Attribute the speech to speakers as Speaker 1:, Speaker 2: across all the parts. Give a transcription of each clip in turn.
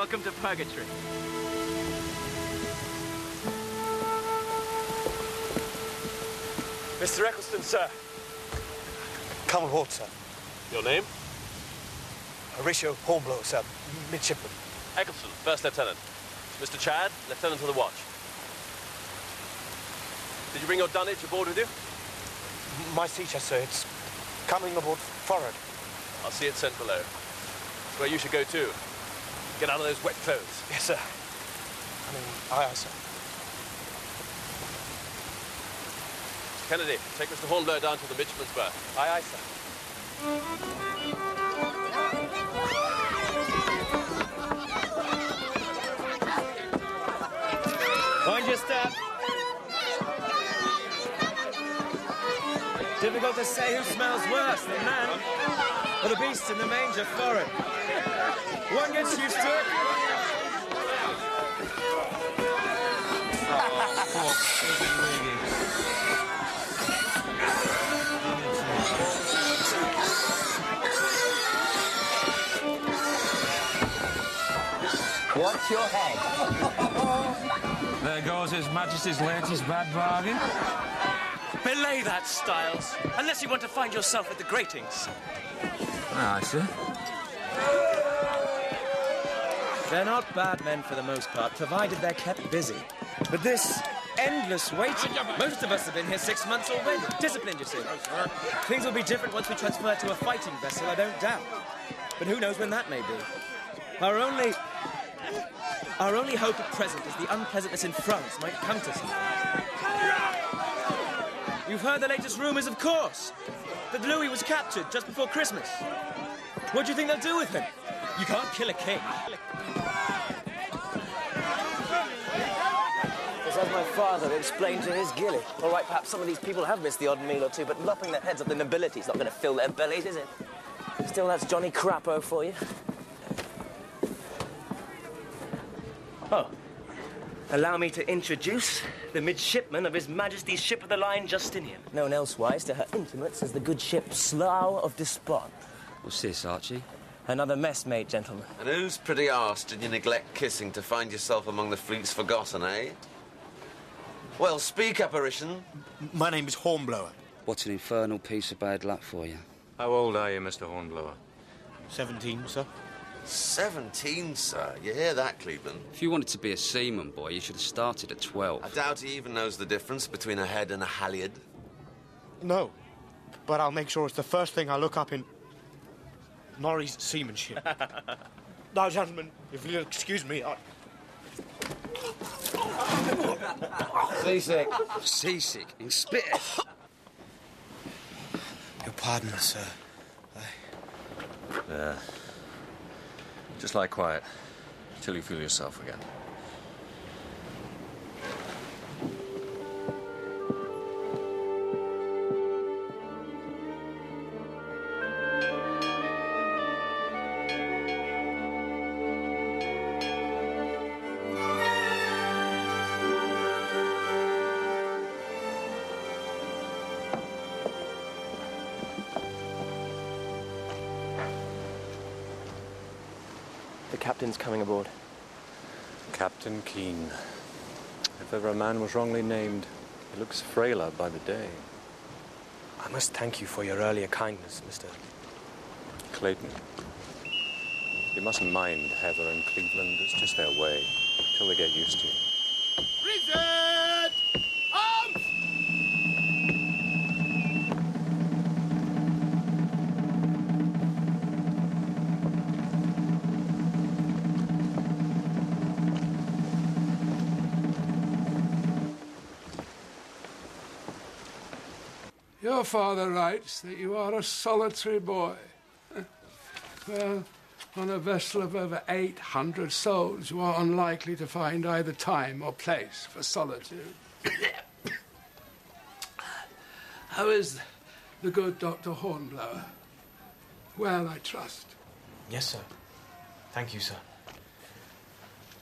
Speaker 1: Welcome to Purgatory.
Speaker 2: Mr. Eccleston, sir. Come aboard, sir.
Speaker 3: Your name?
Speaker 2: Horatio Hornblower, sir. Midshipman.
Speaker 3: Eccleston, First Lieutenant. Mr. Chad, Lieutenant of the Watch. Did you bring your dunnage aboard with you?
Speaker 2: My sea chest, sir. It's coming aboard forward.
Speaker 3: I'll see it sent below. It's where you should go too. Get out of those wet clothes.
Speaker 2: Yes, sir. Aye, sir.
Speaker 3: Kennedy, take Mr. Hornblower down to the midshipman's berth.
Speaker 2: Aye, sir.
Speaker 1: Mind your step. Difficult to say who smells worse, the man or the beast in the manger forward. One gets used to it.
Speaker 4: Watch your head.
Speaker 5: There goes His Majesty's latest bad bargain.
Speaker 1: Belay that, Styles, unless you want to find yourself at the gratings.
Speaker 5: Aye, sir.
Speaker 1: They're not bad men for the most part, provided they're kept busy. But this endless waiting, most of us have been here 6 months already. Disciplined, you see. Things will be different once we transfer to a fighting vessel, I don't doubt. But who knows when that may be. Our only hope at present is the unpleasantness in France might come to something. You've heard the latest rumours, of course, that Louis was captured just before Christmas. What do you think they'll do with him? You can't kill a king.
Speaker 4: As my father explained to his gilly. All right, perhaps some of these people have missed the odd meal or two, but lopping their heads off the nobility is not going to fill their bellies, is it? Still, that's Johnny Crapo for you.
Speaker 1: Oh. Allow me to introduce the midshipman of His Majesty's ship of the line, Justinian.
Speaker 4: Known elsewise to her intimates as the good ship Slough of Despond.
Speaker 5: What's this, Archie?
Speaker 4: Another messmate, gentlemen.
Speaker 6: And whose pretty arse did you neglect kissing to find yourself among the fleet's forgotten, eh? Well, speak, apparition.
Speaker 2: My name is Hornblower.
Speaker 5: What an infernal piece of bad luck for you.
Speaker 7: How old are you, Mr. Hornblower?
Speaker 2: 17, sir.
Speaker 6: 17, sir. You hear that, Cleveland?
Speaker 5: If you wanted to be a seaman, boy, you should have started at 12.
Speaker 6: I doubt he even knows the difference between a head and a halyard.
Speaker 2: No, but I'll make sure it's the first thing I look up in Norrie's seamanship. Now, gentlemen, if you'll excuse me,
Speaker 4: Seasick.
Speaker 5: Seasick? In spit it?
Speaker 2: Your pardon, sir.
Speaker 7: Yeah. Just lie quiet till you feel yourself again.
Speaker 4: The captain's coming aboard.
Speaker 7: Captain Keane. If ever a man was wrongly named, he looks frailer by the day.
Speaker 2: I must thank you for your earlier kindness, Mr.
Speaker 7: Clayton. You mustn't mind Heather and Cleveland. It's just their way, till they get used to you.
Speaker 8: Reset! Arms!
Speaker 9: Your father writes that you are a solitary boy. Well, on a vessel of over 800 souls, you are unlikely to find either time or place for solitude. How is the good Dr. Hornblower? Well, I trust.
Speaker 10: Yes, sir. Thank you, sir.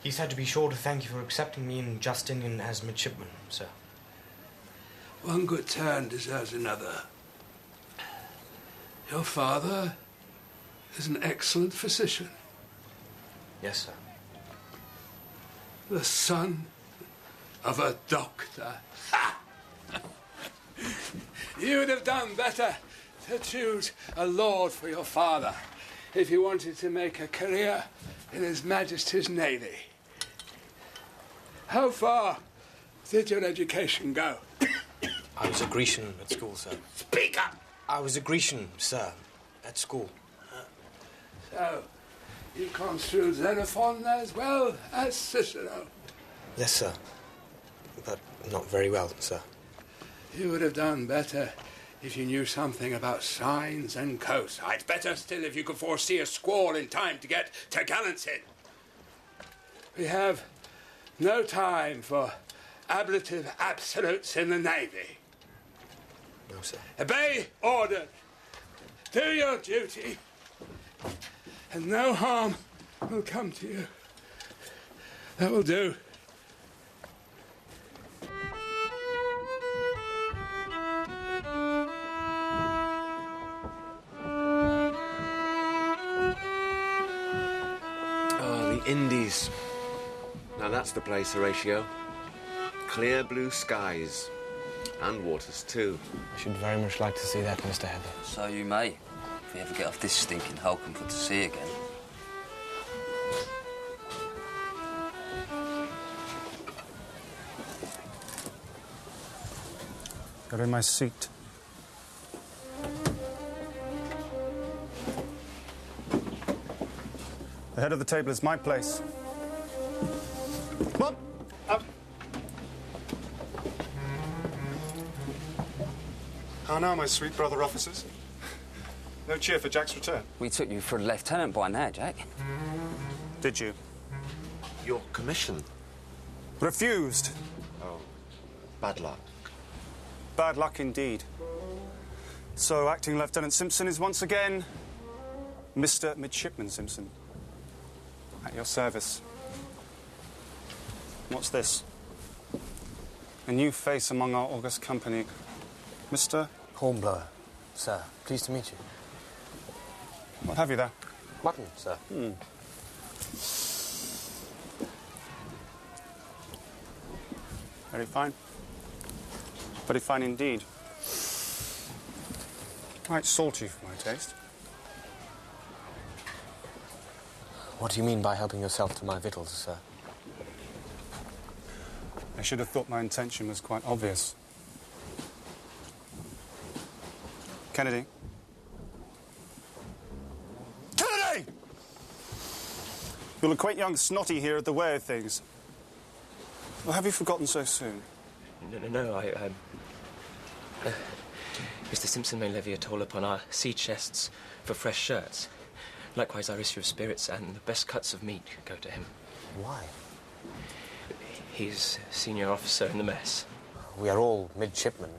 Speaker 10: He said to be sure to thank you for accepting me and Justinian as midshipman, sir.
Speaker 9: One good turn deserves another. Your father is an excellent physician.
Speaker 10: Yes, sir.
Speaker 9: The son of a doctor. Ha! You would have done better to choose a lord for your father if you wanted to make a career in His Majesty's Navy. How far did your education go?
Speaker 10: I was a Grecian at school, sir.
Speaker 2: Speak up!
Speaker 10: I was a Grecian, sir, at school.
Speaker 9: So, you construed Xenophon as well as Cicero.
Speaker 10: Yes, sir. But not very well, sir.
Speaker 9: You would have done better if you knew something about signs and cosides. Better still if you could foresee a squall in time to get to gallants in. We have no time for ablative absolutes in the Navy.
Speaker 10: No, sir.
Speaker 9: Obey order. Do your duty. And no harm will come to you. That will do.
Speaker 6: Oh, the Indies. Now that's the place, Horatio. Clear blue skies. And waters, too.
Speaker 10: I should very much like to see that, Mr. Heather.
Speaker 11: So you may, if we ever get off this stinking hulk and put to sea again.
Speaker 12: Got in my seat. The head of the table is my place. Come on, up. How now, my sweet brother officers? No cheer for Jack's return.
Speaker 11: We took you for a lieutenant by now, Jack.
Speaker 12: Did you?
Speaker 6: Your commission?
Speaker 12: Refused.
Speaker 6: Oh, bad luck.
Speaker 12: Bad luck indeed. So, Acting Lieutenant Simpson is once again Mr. Midshipman Simpson. At your service. What's this? A new face among our august company. Mr.
Speaker 10: Hornblower, sir. Pleased to meet you.
Speaker 12: What have you there?
Speaker 10: Mutton, sir.
Speaker 12: Very fine. Very fine indeed. Quite salty for my taste.
Speaker 10: What do you mean by helping yourself to my victuals, sir?
Speaker 12: I should have thought my intention was quite obvious. Kennedy? Kennedy! You'll acquaint young Snotty here at the way of things. Or have you forgotten so soon?
Speaker 1: No, Mr. Simpson may levy a toll upon our sea chests for fresh shirts. Likewise, our issue of spirits and the best cuts of meat go to him.
Speaker 10: Why?
Speaker 1: He's senior officer in the mess.
Speaker 10: We are all midshipmen.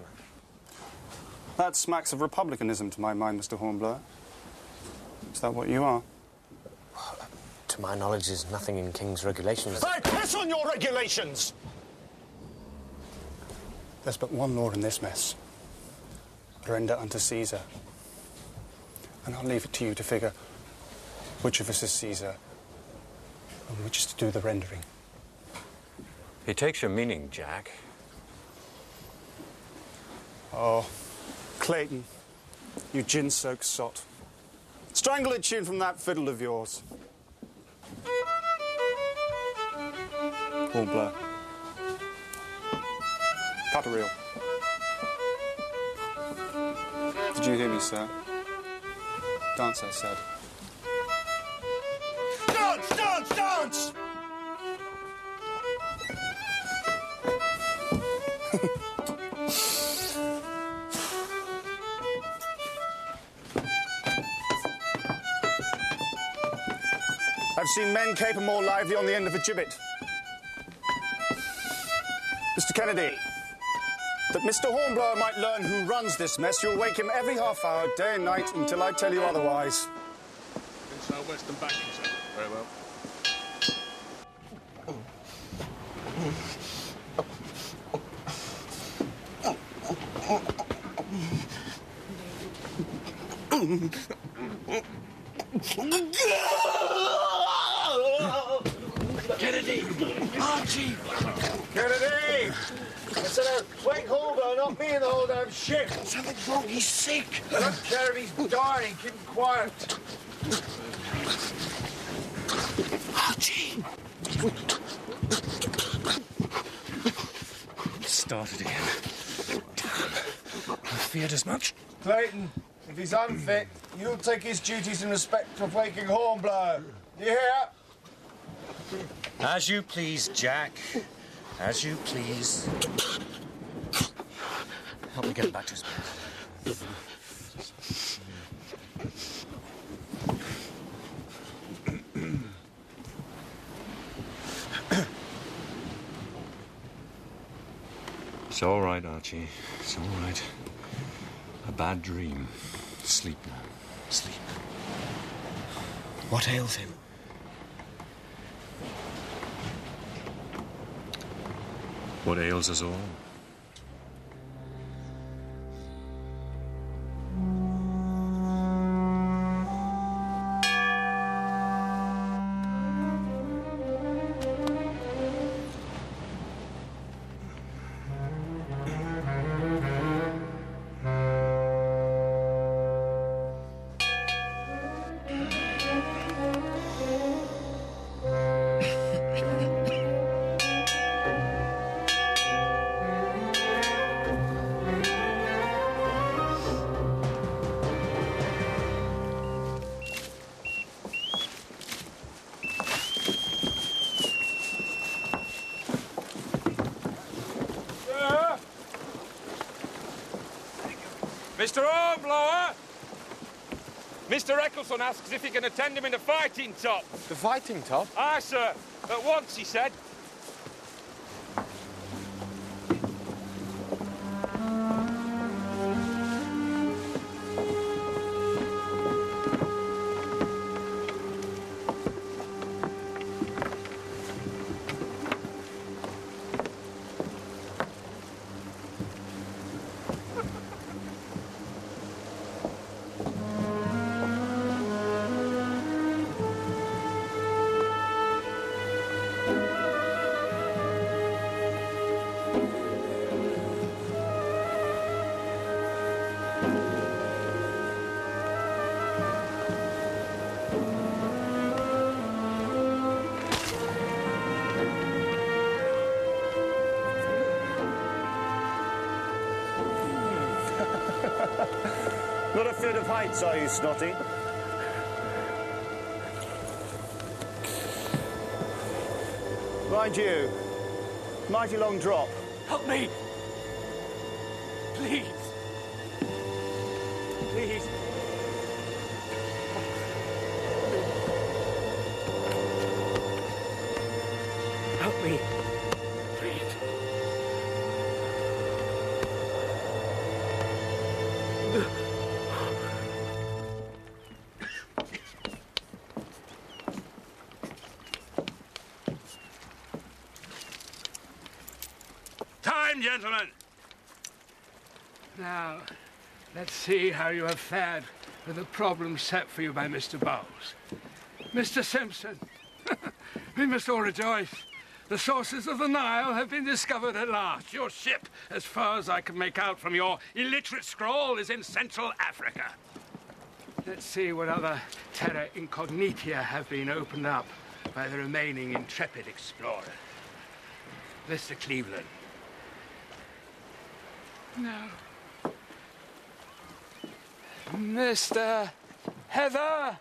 Speaker 12: That smacks of republicanism to my mind, Mr. Hornblower. Is that what you are?
Speaker 10: To my knowledge, there's nothing in King's regulations.
Speaker 12: I piss on your regulations! There's but one law in this mess. Render unto Caesar. And I'll leave it to you to figure which of us is Caesar and which is to do the rendering.
Speaker 7: He takes your meaning, Jack.
Speaker 12: Oh, Clayton, you gin-soaked sot. Strangle a tune from that fiddle of yours. Hornblower. Cut a reel. Did you hear me, sir? Dance, I said.
Speaker 8: Dance, dance, dance!
Speaker 12: I've seen men caper more lively on the end of a gibbet. Mr. Kennedy, that Mr. Hornblower might learn who runs this mess, you'll wake him every half hour, day and night, until I tell you otherwise.
Speaker 8: In south-west and backing, sir. Very well. Kennedy! Archie!
Speaker 2: Kennedy! I said, wake Hornblower, not me in the whole damn ship.
Speaker 8: Something's wrong. He's sick.
Speaker 2: I don't care if he's dying. Keep him quiet.
Speaker 8: Archie!
Speaker 1: Started again. Damn. I feared as much.
Speaker 2: Clayton, if he's unfit, you'll take his duties in respect of waking Hornblower. You hear?
Speaker 1: As you please, Jack. As you please. Help me get him back to his bed.
Speaker 7: It's all right, Archie. It's all right. A bad dream. Sleep now. Sleep.
Speaker 1: What ails him?
Speaker 7: What ails us all?
Speaker 5: Mr. Hornblower! Mr. Eccleston asks if he can attend him in the fighting top.
Speaker 2: The fighting top?
Speaker 5: Aye, sir. At once, he said.
Speaker 13: Not afraid of heights, are you, Snotty? Mind you, mighty long drop.
Speaker 5: Help me! Please! Please! Help me! Please! Time, gentlemen!
Speaker 9: Now, let's see how you have fared with the problem set for you by Mr. Bowles. Mr. Simpson, we must all rejoice. The sources of the Nile have been discovered at last. Your ship, as far as I can make out from your illiterate scrawl, is in Central Africa. Let's see what other terra incognita have been opened up by the remaining intrepid explorer. Mr. Cleveland. No. Mr. Heather?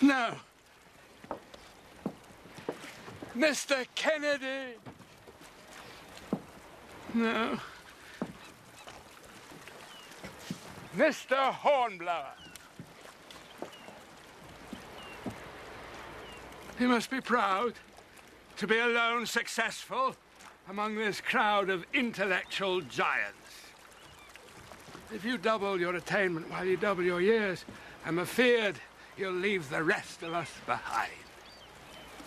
Speaker 9: No. Mr. Kennedy? No. Mr. Hornblower? He must be proud to be alone successful among this crowd of intellectual giants. If you double your attainment while you double your years, I'm afeard you'll leave the rest of us behind.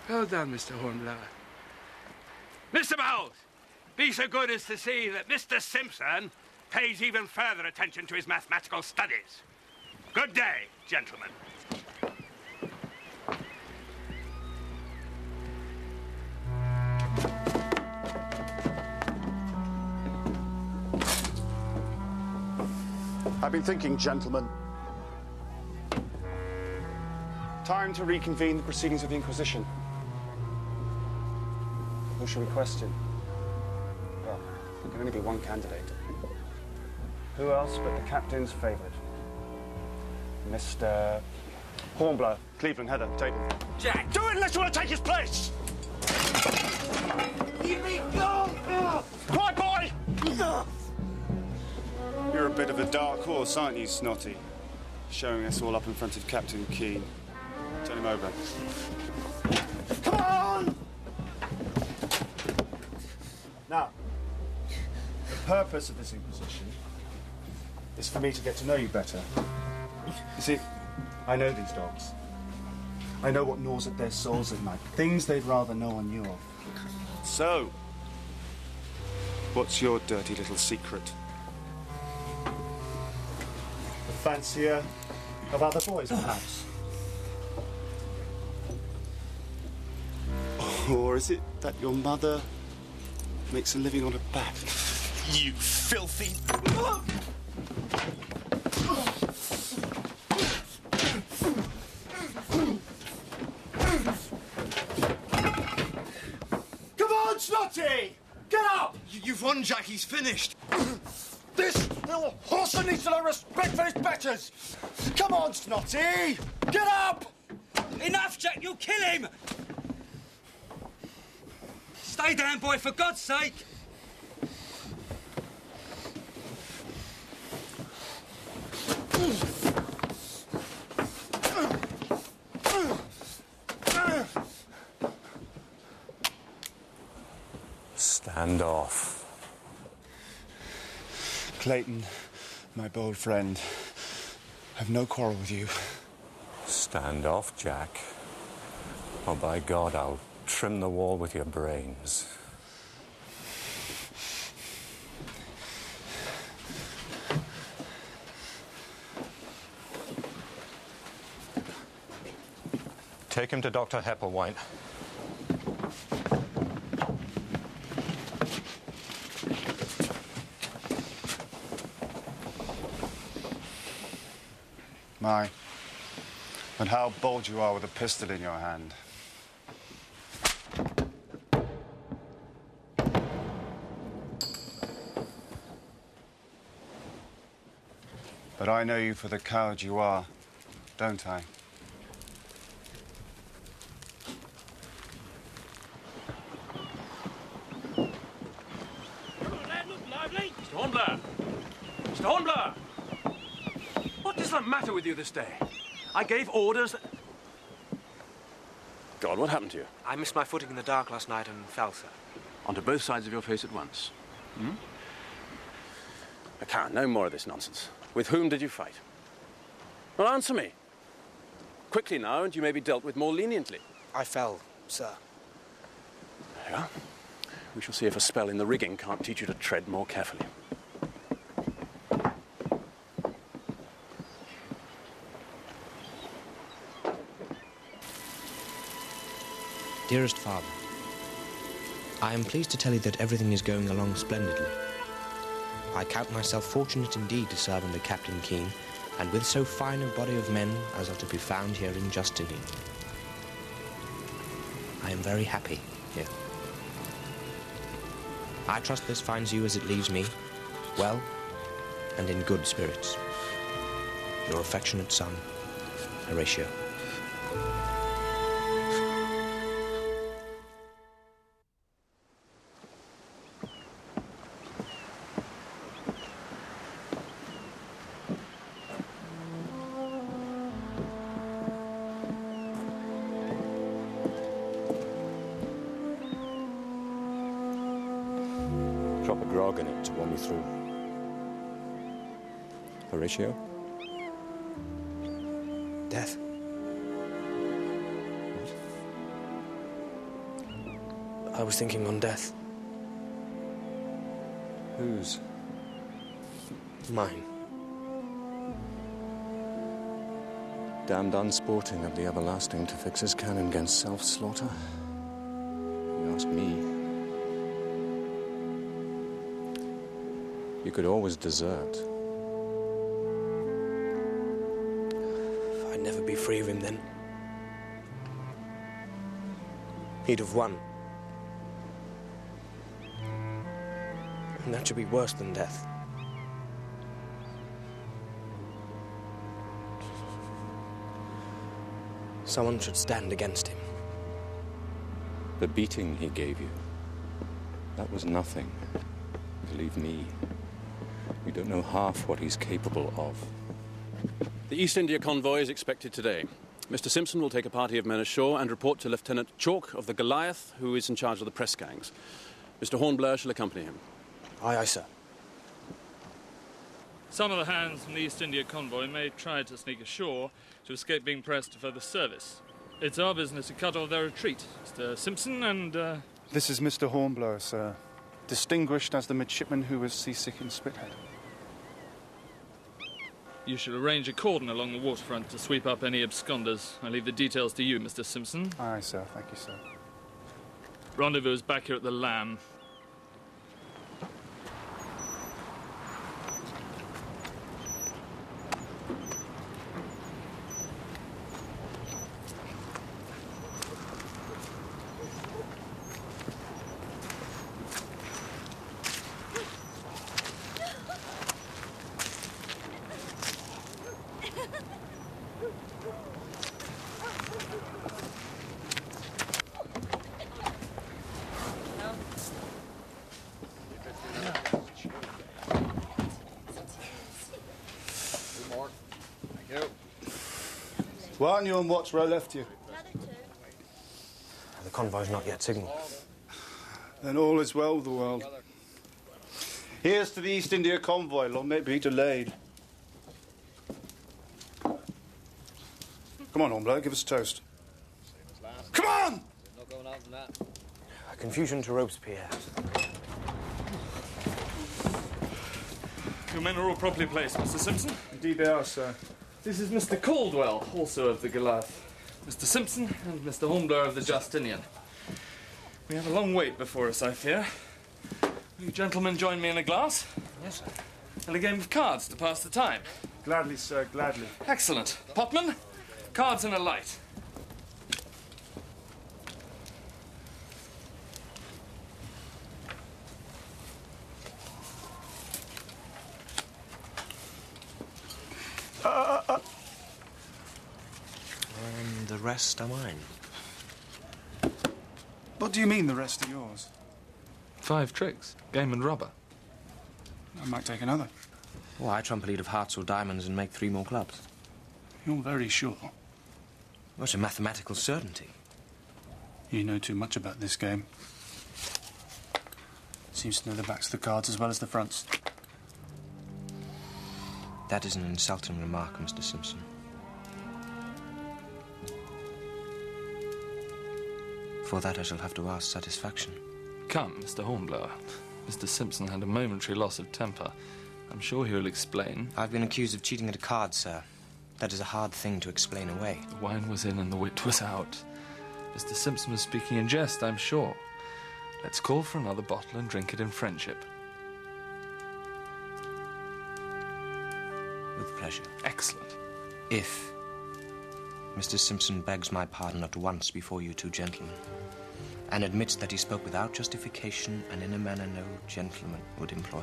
Speaker 9: Well done, Mr. Hornblower. Mr. Bowles, be so good as to see that Mr. Simpson pays even further attention to his mathematical studies. Good day, gentlemen.
Speaker 13: I've been thinking, gentlemen. Time to reconvene the proceedings of the Inquisition. Who shall we question? Well, there can only be one candidate. Who else but the captain's favourite? Mr. Hornblower, Cleveland, Heather, table.
Speaker 5: Jack!
Speaker 13: Do it unless you want to take his place!
Speaker 8: Leave me go!
Speaker 13: Quiet, boy! You're a bit of a dark horse, aren't you, Snotty? Showing us all up in front of Captain Keen. Turn him over.
Speaker 8: Come on!
Speaker 13: Now, the purpose of this Inquisition is for me to get to know you better. You see, I know these dogs. I know what gnaws at their souls at night. Things they'd rather know or knew of. So, what's your dirty little secret? The fancier of other boys, perhaps? Or is it that your mother makes a living on her back?
Speaker 8: You filthy...
Speaker 13: Come on, Snotty! Get up!
Speaker 8: You've won, Jack. He's finished.
Speaker 13: This little horse needs to learn respect for his betters! Come on, Snotty! Get up!
Speaker 14: Enough, Jack! You'll kill him! Stay down, boy, for God's sake!
Speaker 7: Stand off.
Speaker 13: Clayton, my bold friend, I've no quarrel with you.
Speaker 7: Stand off, Jack. Or by God, I'll trim the wall with your brains. Take him to Dr. Hepplewhite.
Speaker 13: My, and how bold you are with a pistol in your hand. But I know you for the coward you are, don't I?
Speaker 3: Mr. Hornblower! Mr. Hornblower! What is the matter with you this day? I gave orders that... God, what happened to you?
Speaker 10: I missed my footing in the dark last night and fell, sir.
Speaker 3: Onto both sides of your face at once. Hmm? I can't. No more of this nonsense. With whom did you fight? Well, answer me. Quickly now, and you may be dealt with more leniently.
Speaker 10: I fell, sir.
Speaker 3: There you are. We shall see if a spell in the rigging can't teach you to tread more carefully.
Speaker 15: Dearest Father, I am pleased to tell you that everything is going along splendidly. I count myself fortunate indeed to serve under Captain Keen, and with so fine a body of men as are to be found here in Justinian. I am very happy here. I trust this finds you as it leaves me, well and in good spirits. Your affectionate son, Horatio.
Speaker 7: Drop a grog in it to warm you through. Horatio?
Speaker 15: Death. I was thinking on death.
Speaker 7: Whose?
Speaker 15: Mine.
Speaker 7: Damned unsporting of the everlasting to fix his cannon against self-slaughter. You ask me. You could always desert.
Speaker 15: never be free of him then. He'd have won. And that should be worse than death. Someone should stand against him.
Speaker 7: The beating he gave you, that was nothing. Believe me, you don't know half what he's capable of.
Speaker 3: The East India convoy is expected today. Mr. Simpson will take a party of men ashore and report to Lieutenant Chalk of the Goliath, who is in charge of the press gangs. Mr. Hornblower shall accompany him.
Speaker 15: Aye, aye, sir.
Speaker 16: Some of the hands from the East India convoy may try to sneak ashore to escape being pressed to further service. It's our business to cut off their retreat. Mr. Simpson and,
Speaker 13: This is Mr. Hornblower, sir. Distinguished as the midshipman who was seasick in Spithead.
Speaker 16: You should arrange a cordon along the waterfront to sweep up any absconders. I leave the details to you, Mr. Simpson.
Speaker 13: Aye, sir. Thank you, sir.
Speaker 16: Rendezvous is back here at the Lamb.
Speaker 13: Why aren't you on watch where I left you?
Speaker 15: The convoy's not yet signalled.
Speaker 13: Then all is well with the world. Here's to the East India convoy. Long may it be delayed. Come on, Hornblower, give us a toast. Come on!
Speaker 15: Confusion to Robespierre.
Speaker 16: Your men are all properly placed, Mr. Simpson.
Speaker 13: Indeed they are, sir.
Speaker 16: This is Mr. Caldwell, also of the Goliath. Mr. Simpson and Mr. Hornblower of the Justinian. We have a long wait before us, I fear. Will you gentlemen join me in a glass?
Speaker 15: Yes, sir.
Speaker 16: And a game of cards to pass the time?
Speaker 13: Gladly, sir, gladly.
Speaker 16: Excellent. Potman, cards and a light.
Speaker 15: And the rest are mine.
Speaker 13: What do you mean the rest are yours?
Speaker 16: 5 tricks, game and rubber.
Speaker 13: I might take another.
Speaker 15: Oh, I trump a lead of hearts or diamonds and make 3 more clubs.
Speaker 13: You're very sure.
Speaker 15: Well, it's a mathematical certainty.
Speaker 13: You know too much about this game. Seems to know the backs of the cards as well as the fronts.
Speaker 15: That is an insulting remark, Mr. Simpson. For that I shall have to ask satisfaction.
Speaker 16: Come, Mr. Hornblower. Mr. Simpson had a momentary loss of temper. I'm sure he'll explain.
Speaker 15: I've been accused of cheating at a card, sir. That is a hard thing to explain away.
Speaker 16: The wine was in and the wit was out. Mr. Simpson was speaking in jest, I'm sure. Let's call for another bottle and drink it in friendship.
Speaker 15: With pleasure.
Speaker 16: Excellent.
Speaker 15: If Mr. Simpson begs my pardon at once before you 2 gentlemen, and admits that he spoke without justification and in a manner no gentleman would employ.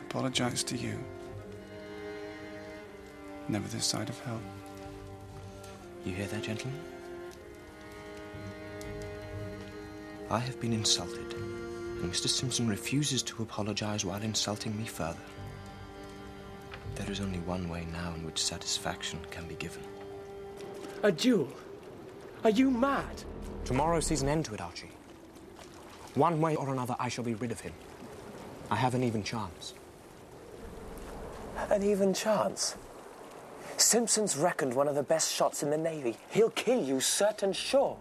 Speaker 13: Apologise to you. Never this side of hell.
Speaker 15: You hear that, gentlemen? I have been insulted, and Mr. Simpson refuses to apologise while insulting me further. There is only one way now in which satisfaction can be given.
Speaker 1: A duel? Are you mad?
Speaker 15: Tomorrow sees an end to it, Archie. One way or another, I shall be rid of him. I have an even chance.
Speaker 4: An even chance? Simpson's reckoned one of the best shots in the Navy. He'll kill you, certain sure.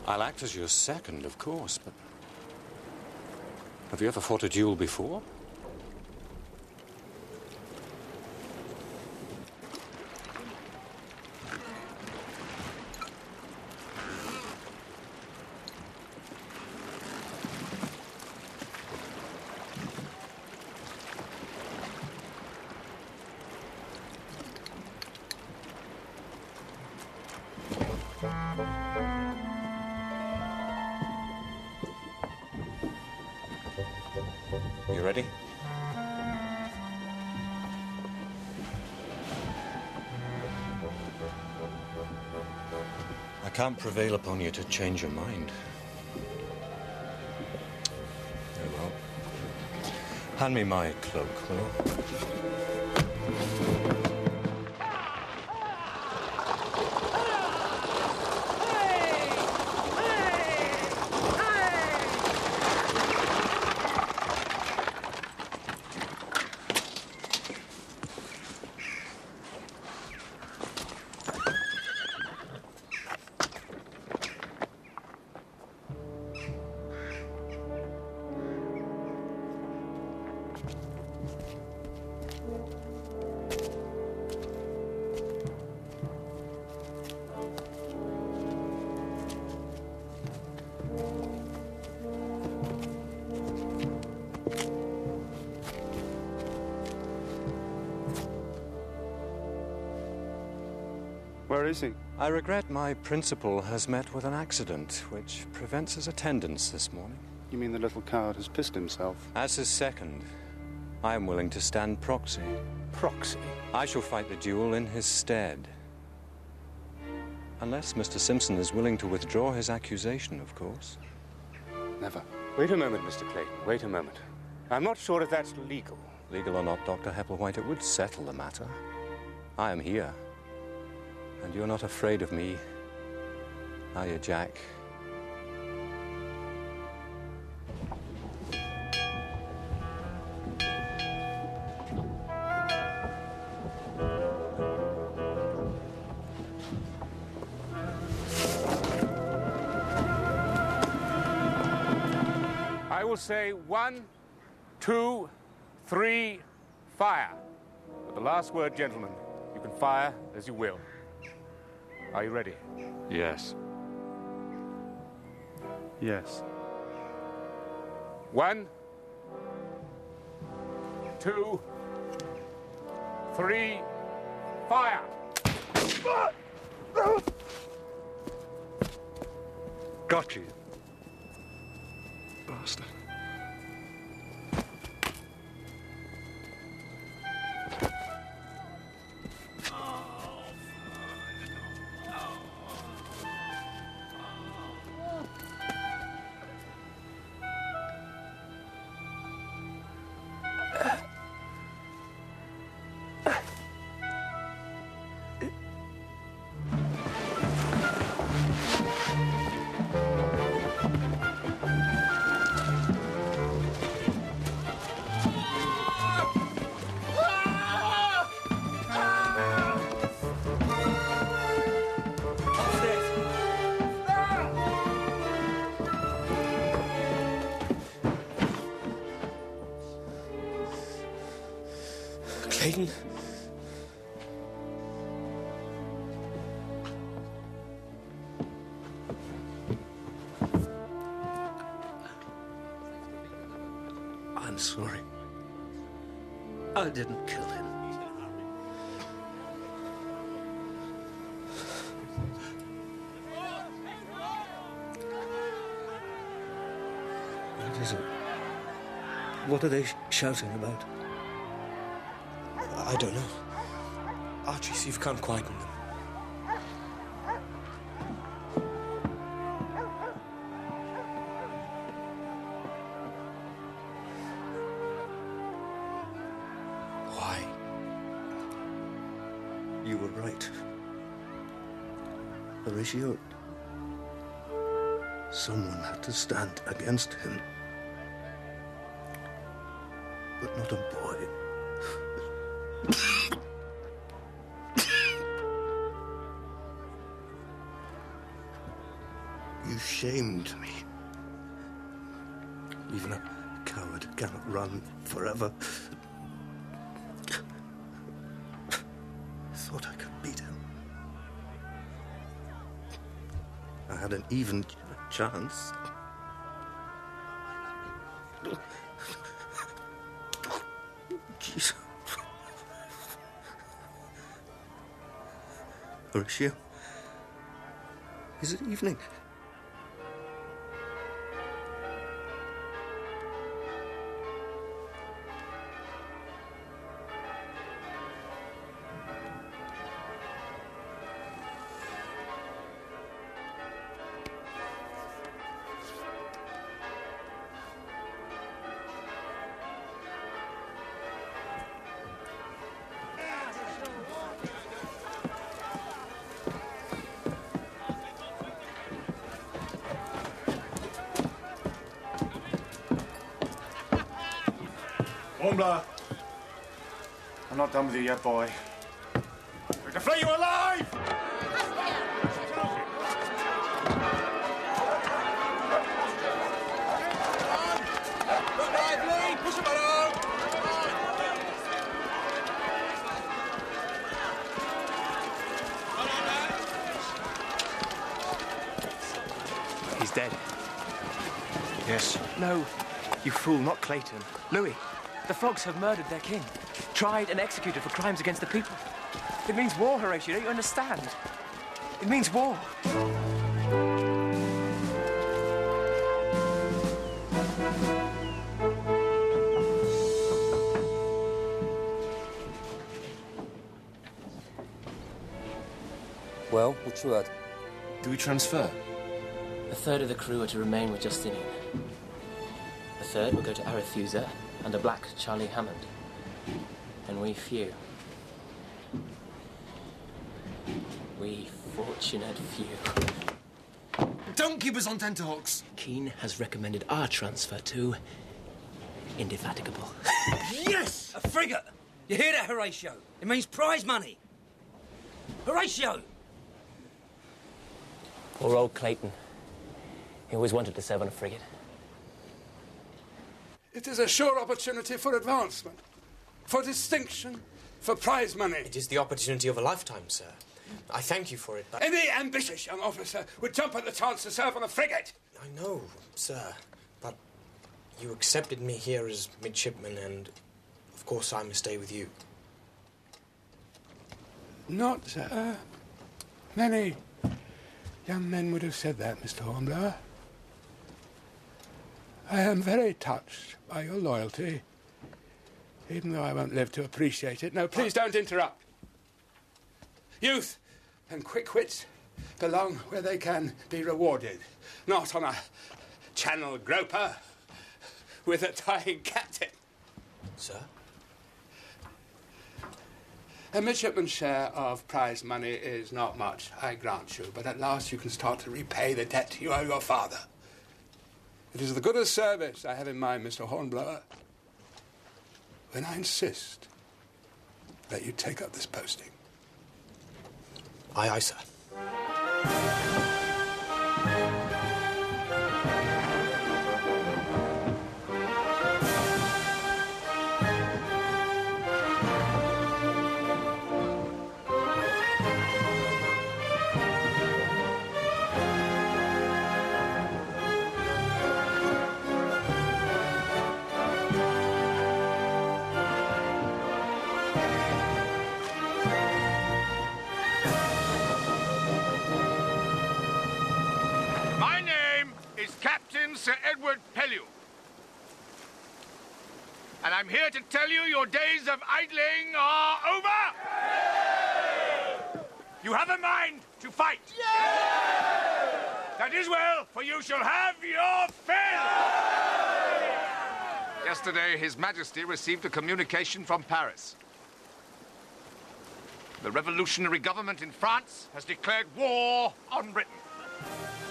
Speaker 7: I'll act as your second, of course, but... Have you ever fought a duel before? You ready? I can't prevail upon you to change your mind. Very well. Hand me my cloak, will you?
Speaker 13: Where is he?
Speaker 7: I regret my principal has met with an accident, which prevents his attendance this morning.
Speaker 13: You mean the little coward has pissed himself?
Speaker 7: As his second, I am willing to stand proxy.
Speaker 2: Proxy?
Speaker 7: I shall fight the duel in his stead. Unless Mr. Simpson is willing to withdraw his accusation, of course.
Speaker 13: Never.
Speaker 6: Wait a moment, Mr. Clayton. Wait a moment. I'm not sure if that's legal.
Speaker 7: Legal or not, Dr. Hepplewhite, it would settle the matter. I am here. And you're not afraid of me, are you, Jack?
Speaker 5: I will say 1, 2, 3, fire. But the last word, gentlemen, you can fire as you will. Are you ready?
Speaker 13: Yes. Yes.
Speaker 5: 1, 2, 3, fire!
Speaker 13: Got you. Bastard.
Speaker 2: Clayton? I'm sorry. I didn't kill him. What is it? What are they shouting about? I don't know. Archie, see if you can't quieten them. Why? You were right. Horatio. Someone had to stand against him. But not a boy. You shamed me. Even a coward cannot run forever. I thought I could beat him. I had an even chance. Jesus. Horatio, is it evening?
Speaker 13: Hornblower. I'm not done with you yet, boy. I'm going to flay you alive!
Speaker 1: He's dead.
Speaker 13: Yes.
Speaker 1: No, you fool, not Clayton. Louis, the frogs have murdered their king. Tried and executed for crimes against the people. It means war, Horatio, don't you understand? It means war.
Speaker 11: Well, what you heard?
Speaker 8: Do we transfer?
Speaker 4: A third of the crew are to remain with Justinian. A third will go to Arethusa under Black Charlie Hammond. And we few. We fortunate few.
Speaker 8: Don't keep us on tenterhooks.
Speaker 4: Keane has recommended our transfer to Indefatigable.
Speaker 14: Yes! A frigate! You hear that, Horatio? It means prize money. Horatio!
Speaker 4: Poor old Clayton. He always wanted to serve on a frigate.
Speaker 9: It is a sure opportunity for advancement, for distinction, for prize money.
Speaker 15: It is the opportunity of a lifetime, sir. I thank you for it, but...
Speaker 9: Any ambitious young officer would jump at the chance to serve on a frigate.
Speaker 15: I know, sir, but you accepted me here as midshipman, and of course I must stay with you.
Speaker 9: Not, many young men would have said that, Mr. Hornblower. I am very touched by your loyalty, even though I won't live to appreciate it. No, please don't interrupt. Youth and quick wits belong where they can be rewarded, not on a channel groper with a dying captain.
Speaker 15: Sir?
Speaker 9: A midshipman's share of prize money is not much, I grant you, but at last you can start to repay the debt you owe your father. It is the good of service I have in mind, Mr. Hornblower, when I insist that you take up this posting.
Speaker 15: Aye, aye, sir.
Speaker 5: Sir Edward Pellew. And I'm here to tell you your days of idling are over! You have a mind to fight. That is well, for you shall have your fill! Yesterday, His Majesty received a communication from Paris. The revolutionary government in France has declared war on Britain.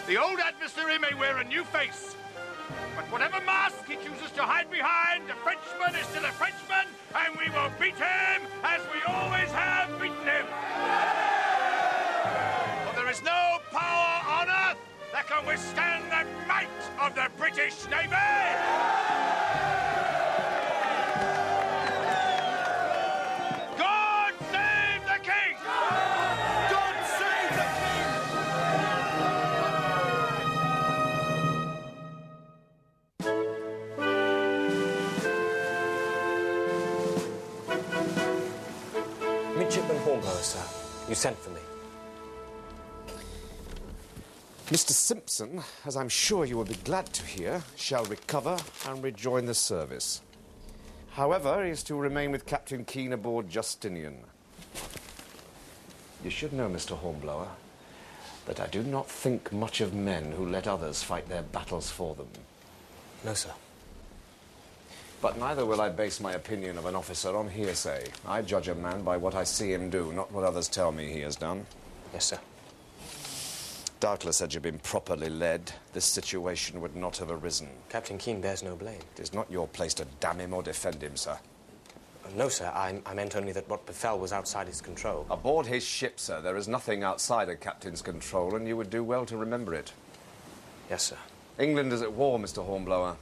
Speaker 5: The old adversary may wear a new face, but whatever mask he chooses to hide behind, a Frenchman is still a Frenchman, and we will beat him as we always have beaten him. For there is no power on earth that can withstand the might of the British Navy! God save the King! God save the King!
Speaker 15: Midshipman Hornblower, sir. You sent for me.
Speaker 6: Mr. Simpson, as I'm sure you will be glad to hear, shall recover and rejoin the service. However, he is to remain with Captain Keane aboard Justinian. You should know, Mr. Hornblower, that I do not think much of men who let others fight their battles for them.
Speaker 15: No, sir.
Speaker 6: But neither will I base my opinion of an officer on hearsay. I judge a man by what I see him do, not what others tell me he has done.
Speaker 15: Yes, sir.
Speaker 6: Doubtless, had you been properly led, this situation would not have arisen.
Speaker 15: Captain Keene bears no blame.
Speaker 6: It is not your place to damn him or defend him, sir.
Speaker 15: No, sir. I meant only that what befell was outside his control.
Speaker 6: Aboard his ship, sir, there is nothing outside a captain's control, and you would do well to remember it.
Speaker 15: Yes, sir.
Speaker 6: England is at war, Mr. Hornblower.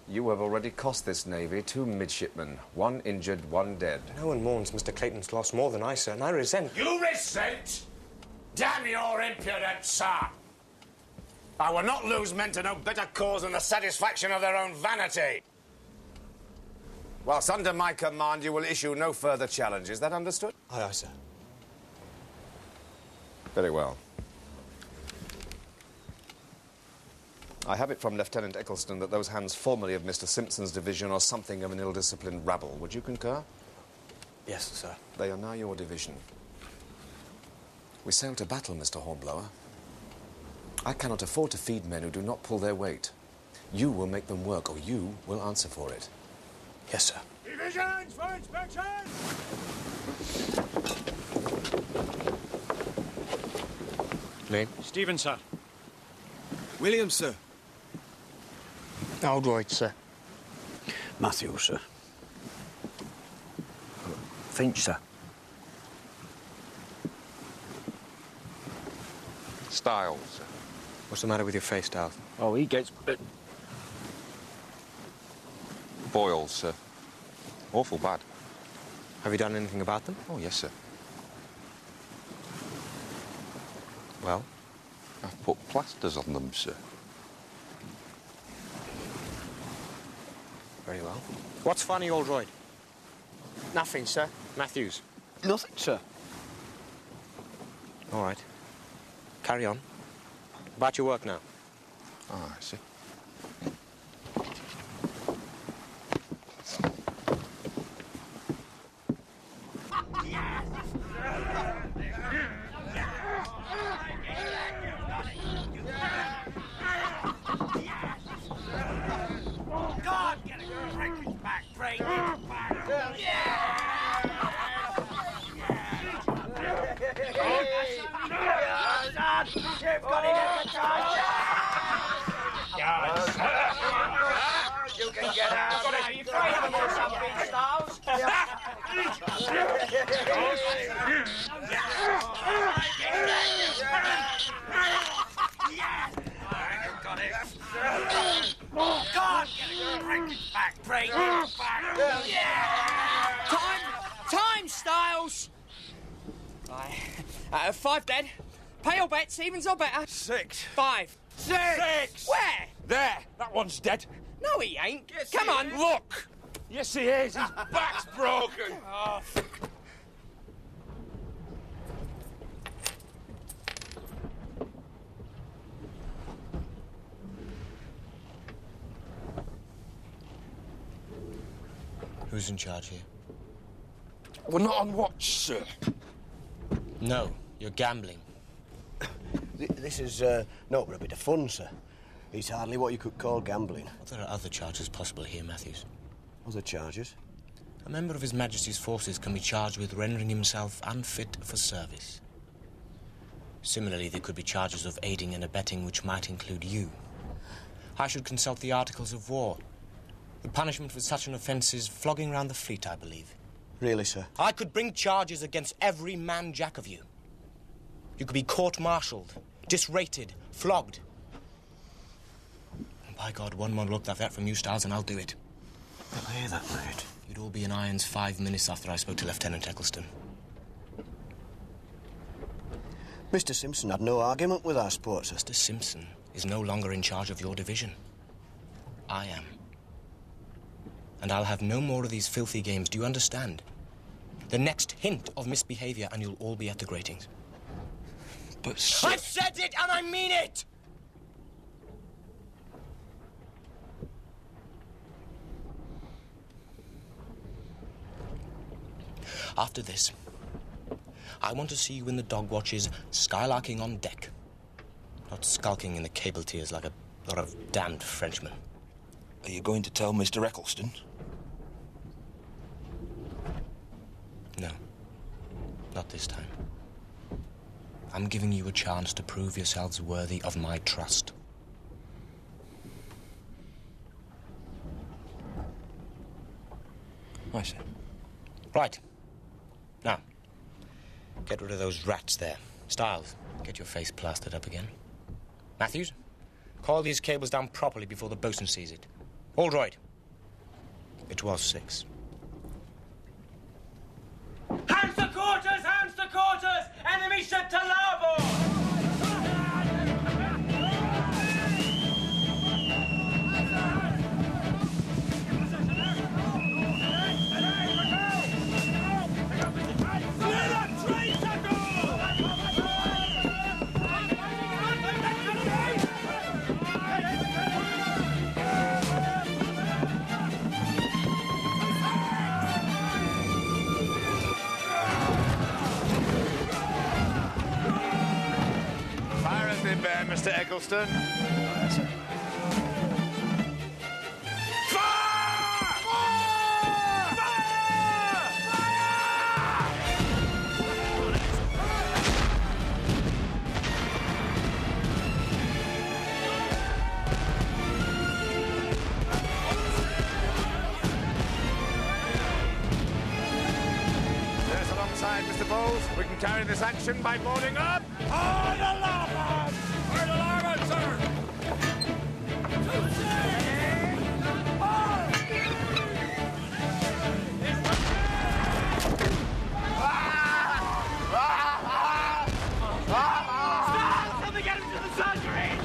Speaker 6: You have already cost this navy 2 midshipmen, 1 injured, 1 dead.
Speaker 15: No one mourns Mr. Clayton's loss more than I, sir, and I resent...
Speaker 2: You resent? Damn your impudence, sir! I will not lose men to no better cause than the satisfaction of their own vanity.
Speaker 6: Whilst under my command, you will issue no further challenge. Is that understood?
Speaker 15: Aye, aye, sir.
Speaker 6: Very well. I have it from Lieutenant Eccleston that those hands formerly of Mr. Simpson's division are something of an ill-disciplined rabble. Would you concur?
Speaker 15: Yes, sir.
Speaker 6: They are now your division. We sail to battle, Mr. Hornblower. I cannot afford to feed men who do not pull their weight. You will make them work, or you will answer for it.
Speaker 15: Yes, sir.
Speaker 5: Divisions for inspection!
Speaker 15: Name?
Speaker 8: Stephen, sir.
Speaker 17: William, sir.
Speaker 10: Oldroyd, sir.
Speaker 18: Matthew, sir. Finch, sir.
Speaker 7: Styles, sir.
Speaker 15: What's the matter with your face, Styles?
Speaker 18: Oh, he gets bit.
Speaker 7: Boils, sir. Awful bad.
Speaker 15: Have you done anything about them?
Speaker 7: Oh, yes, sir.
Speaker 15: Well?
Speaker 7: I've put plasters on them, sir.
Speaker 15: Very well.
Speaker 10: What's funny, Oldroyd? Nothing, sir.
Speaker 15: Matthews?
Speaker 18: Nothing, sir.
Speaker 15: All right. Carry on. About your work now.
Speaker 7: Ah, I see.
Speaker 5: God, get a break his back, break his back. You've got it every time. You can get out. Are you afraid of more something, Styles? God, break his back, break his back.
Speaker 14: Time, Styles! Right. 5 dead. Pay your bets, evens or better.
Speaker 8: 6.
Speaker 14: 5.
Speaker 8: 6!
Speaker 14: Where?
Speaker 8: There! That one's dead.
Speaker 14: No, he ain't. Come on.
Speaker 8: Look! Yes, he is. His back's broken.
Speaker 14: Oh,
Speaker 15: Who's in charge here?
Speaker 8: We're not on watch, sir.
Speaker 15: No, you're gambling.
Speaker 19: This is not but a bit of fun, sir. It's hardly what you could call gambling.
Speaker 15: Well, there are other charges possible here, Matthews.
Speaker 19: Other charges?
Speaker 15: A member of His Majesty's forces can be charged with rendering himself unfit for service. Similarly, there could be charges of aiding and abetting which might include you. I should consult the Articles of War. The punishment for such an offence is flogging round the fleet, I believe.
Speaker 19: Really, sir?
Speaker 15: I could bring charges against every man-jack of you. You could be court-martialed, disrated, flogged. And by God, one more look like that from you, Styles, and I'll do it.
Speaker 19: I'll hear that, mate.
Speaker 15: You'd all be in irons 5 minutes after I spoke to Lieutenant Eccleston.
Speaker 19: Mr. Simpson had no argument with our sport, sir.
Speaker 15: Mr. Simpson is no longer in charge of your division. I am. And I'll have no more of these filthy games, do you understand? The next hint of misbehaviour and you'll all be at the gratings.
Speaker 8: But, sir...
Speaker 15: I've said it and I mean it! After this, I want to see you in the dog watches skylarking on deck, not skulking in the cable tiers like a lot of damned Frenchmen.
Speaker 8: Are you going to tell Mr. Eccleston?
Speaker 15: No. Not this time. I'm giving you a chance to prove yourselves worthy of my trust. I see. Right. Now, get rid of those rats there. Styles, get your face plastered up again. Matthews, coil these cables down properly before the bosun sees it. Aldroyd, it was 6.
Speaker 1: Hands to quarters! Hands to quarters! Enemy ship to larboard!
Speaker 5: Mr. Eggleston.
Speaker 1: Yes, sir.
Speaker 5: Yes, alongside Mr. Bowles, we can carry this action by boarding up. On the larboard! On the larboard, sir!
Speaker 1: Stop! Something get him to the submarine!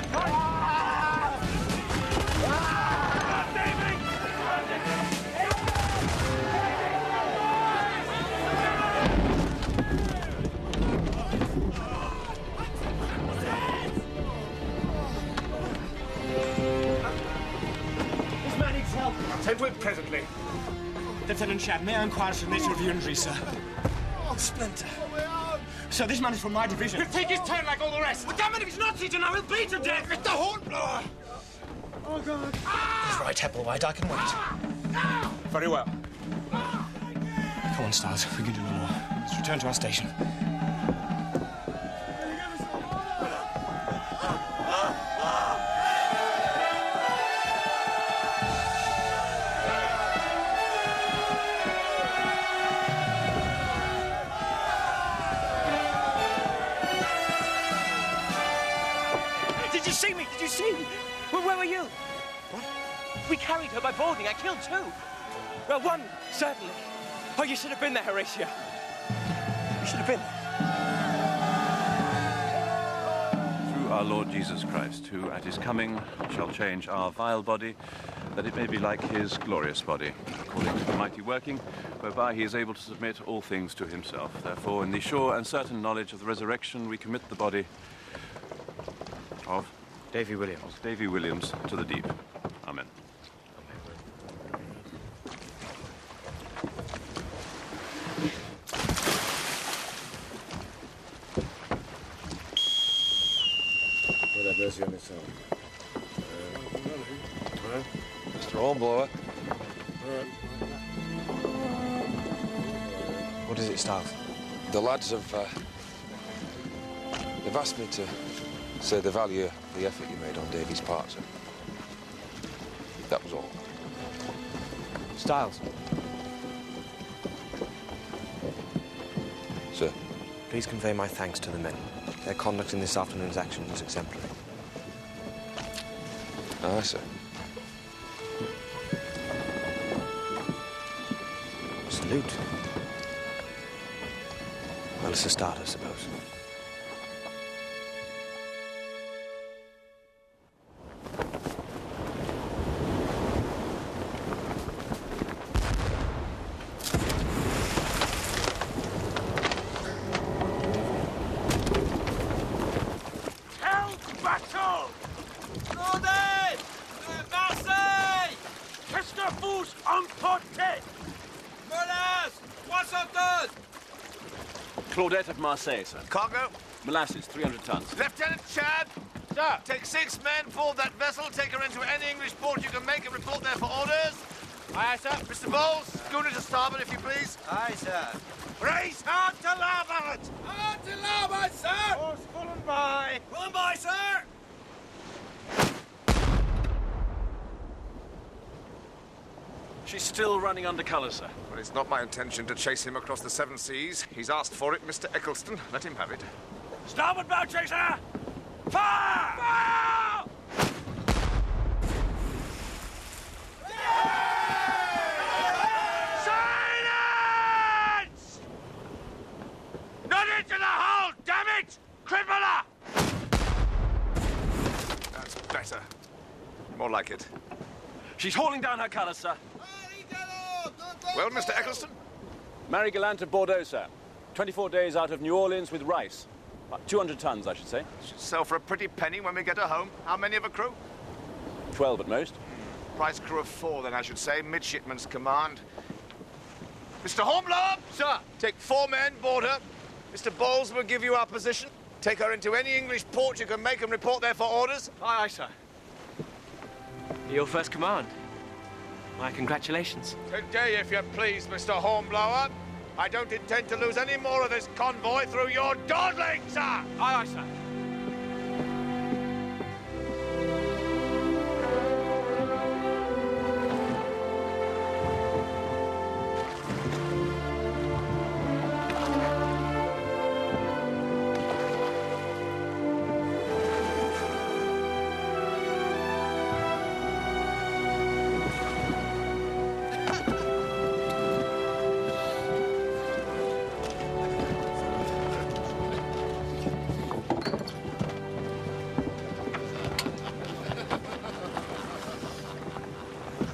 Speaker 2: Tend to it presently. Lieutenant Shadd, may I inquire as to the nature of your injury, sir? Oh, Splinter. Sir, this man is from my division. He'll take his turn like all the rest. But damn it, if he's not eaten, I will bleed to death. It's the Hornblower. Oh, God. He's right, Hepplewhite. I can wait. Very well. Come on, Styles. We can do no more. Let's return to our station.
Speaker 1: Did you see me? Did you see me? Where were you? What? We carried her by boarding. I killed 2. Well, 1, certainly. Oh, you should have been there, Horatio. You should have been there.
Speaker 3: Through our Lord Jesus Christ, who at his coming shall change our vile body, that it may be like his glorious body, according to the mighty working, whereby he is able to submit all things to himself. Therefore, in the sure and certain knowledge of the resurrection, we commit the body of
Speaker 15: Davy Williams.
Speaker 3: Of Davy Williams to the deep. Amen.
Speaker 6: Lord have mercy on his soul. Mr. Hornblower.
Speaker 15: What is it, Styles?
Speaker 6: The lads have, they've asked me to say the value of the effort you made on Davy's part, sir. That was all.
Speaker 15: Styles.
Speaker 6: Sir.
Speaker 15: Please convey my thanks to the men. Their conduct in this afternoon's action was exemplary.
Speaker 6: Aye, sir.
Speaker 15: Salute. Well, it's a start, I suppose.
Speaker 3: Claudette of Marseille, sir.
Speaker 5: Cargo?
Speaker 3: Molasses, 300 tons.
Speaker 5: Lieutenant Shadd. Sir. Take 6 men, board that vessel, take her into any English port you can make, and report there for orders. Aye, sir. Mr. Bowles, schooner to starboard, if you please.
Speaker 19: Aye, sir.
Speaker 5: Race hard to larboard! Hard to
Speaker 8: in larboard, sir!
Speaker 2: Horse full and by!
Speaker 8: Full and by, sir!
Speaker 3: She's still running under colour, sir.
Speaker 5: Well, it's not my intention to chase him across the 7 seas. He's asked for it, Mr. Eccleston. Let him have it.
Speaker 8: Starboard bow, chaser! Fire! Fire!
Speaker 5: Silence! Not into the hull, damn it! Crippler! That's better. More like it.
Speaker 3: She's hauling down her colours, sir.
Speaker 5: Well, Mr. Eccleston?
Speaker 3: Mary Gallant of Bordeaux, sir. 24 days out of New Orleans with rice. About 200 tons, I should say.
Speaker 5: Should sell for a pretty penny when we get her home. How many of a crew?
Speaker 3: 12 at most.
Speaker 5: Price crew of 4, then, I should say. Midshipman's command. Mr. Hornblower! Sir! Take 4 men, board her. Mr. Bowles will give you our position. Take her into any English port you can make and report there for orders.
Speaker 4: Aye, aye, sir. Your first command. My congratulations.
Speaker 5: Today, if you please, Mr. Hornblower. I don't intend to lose any more of this convoy through your dawdling, sir! Aye,
Speaker 4: aye, sir.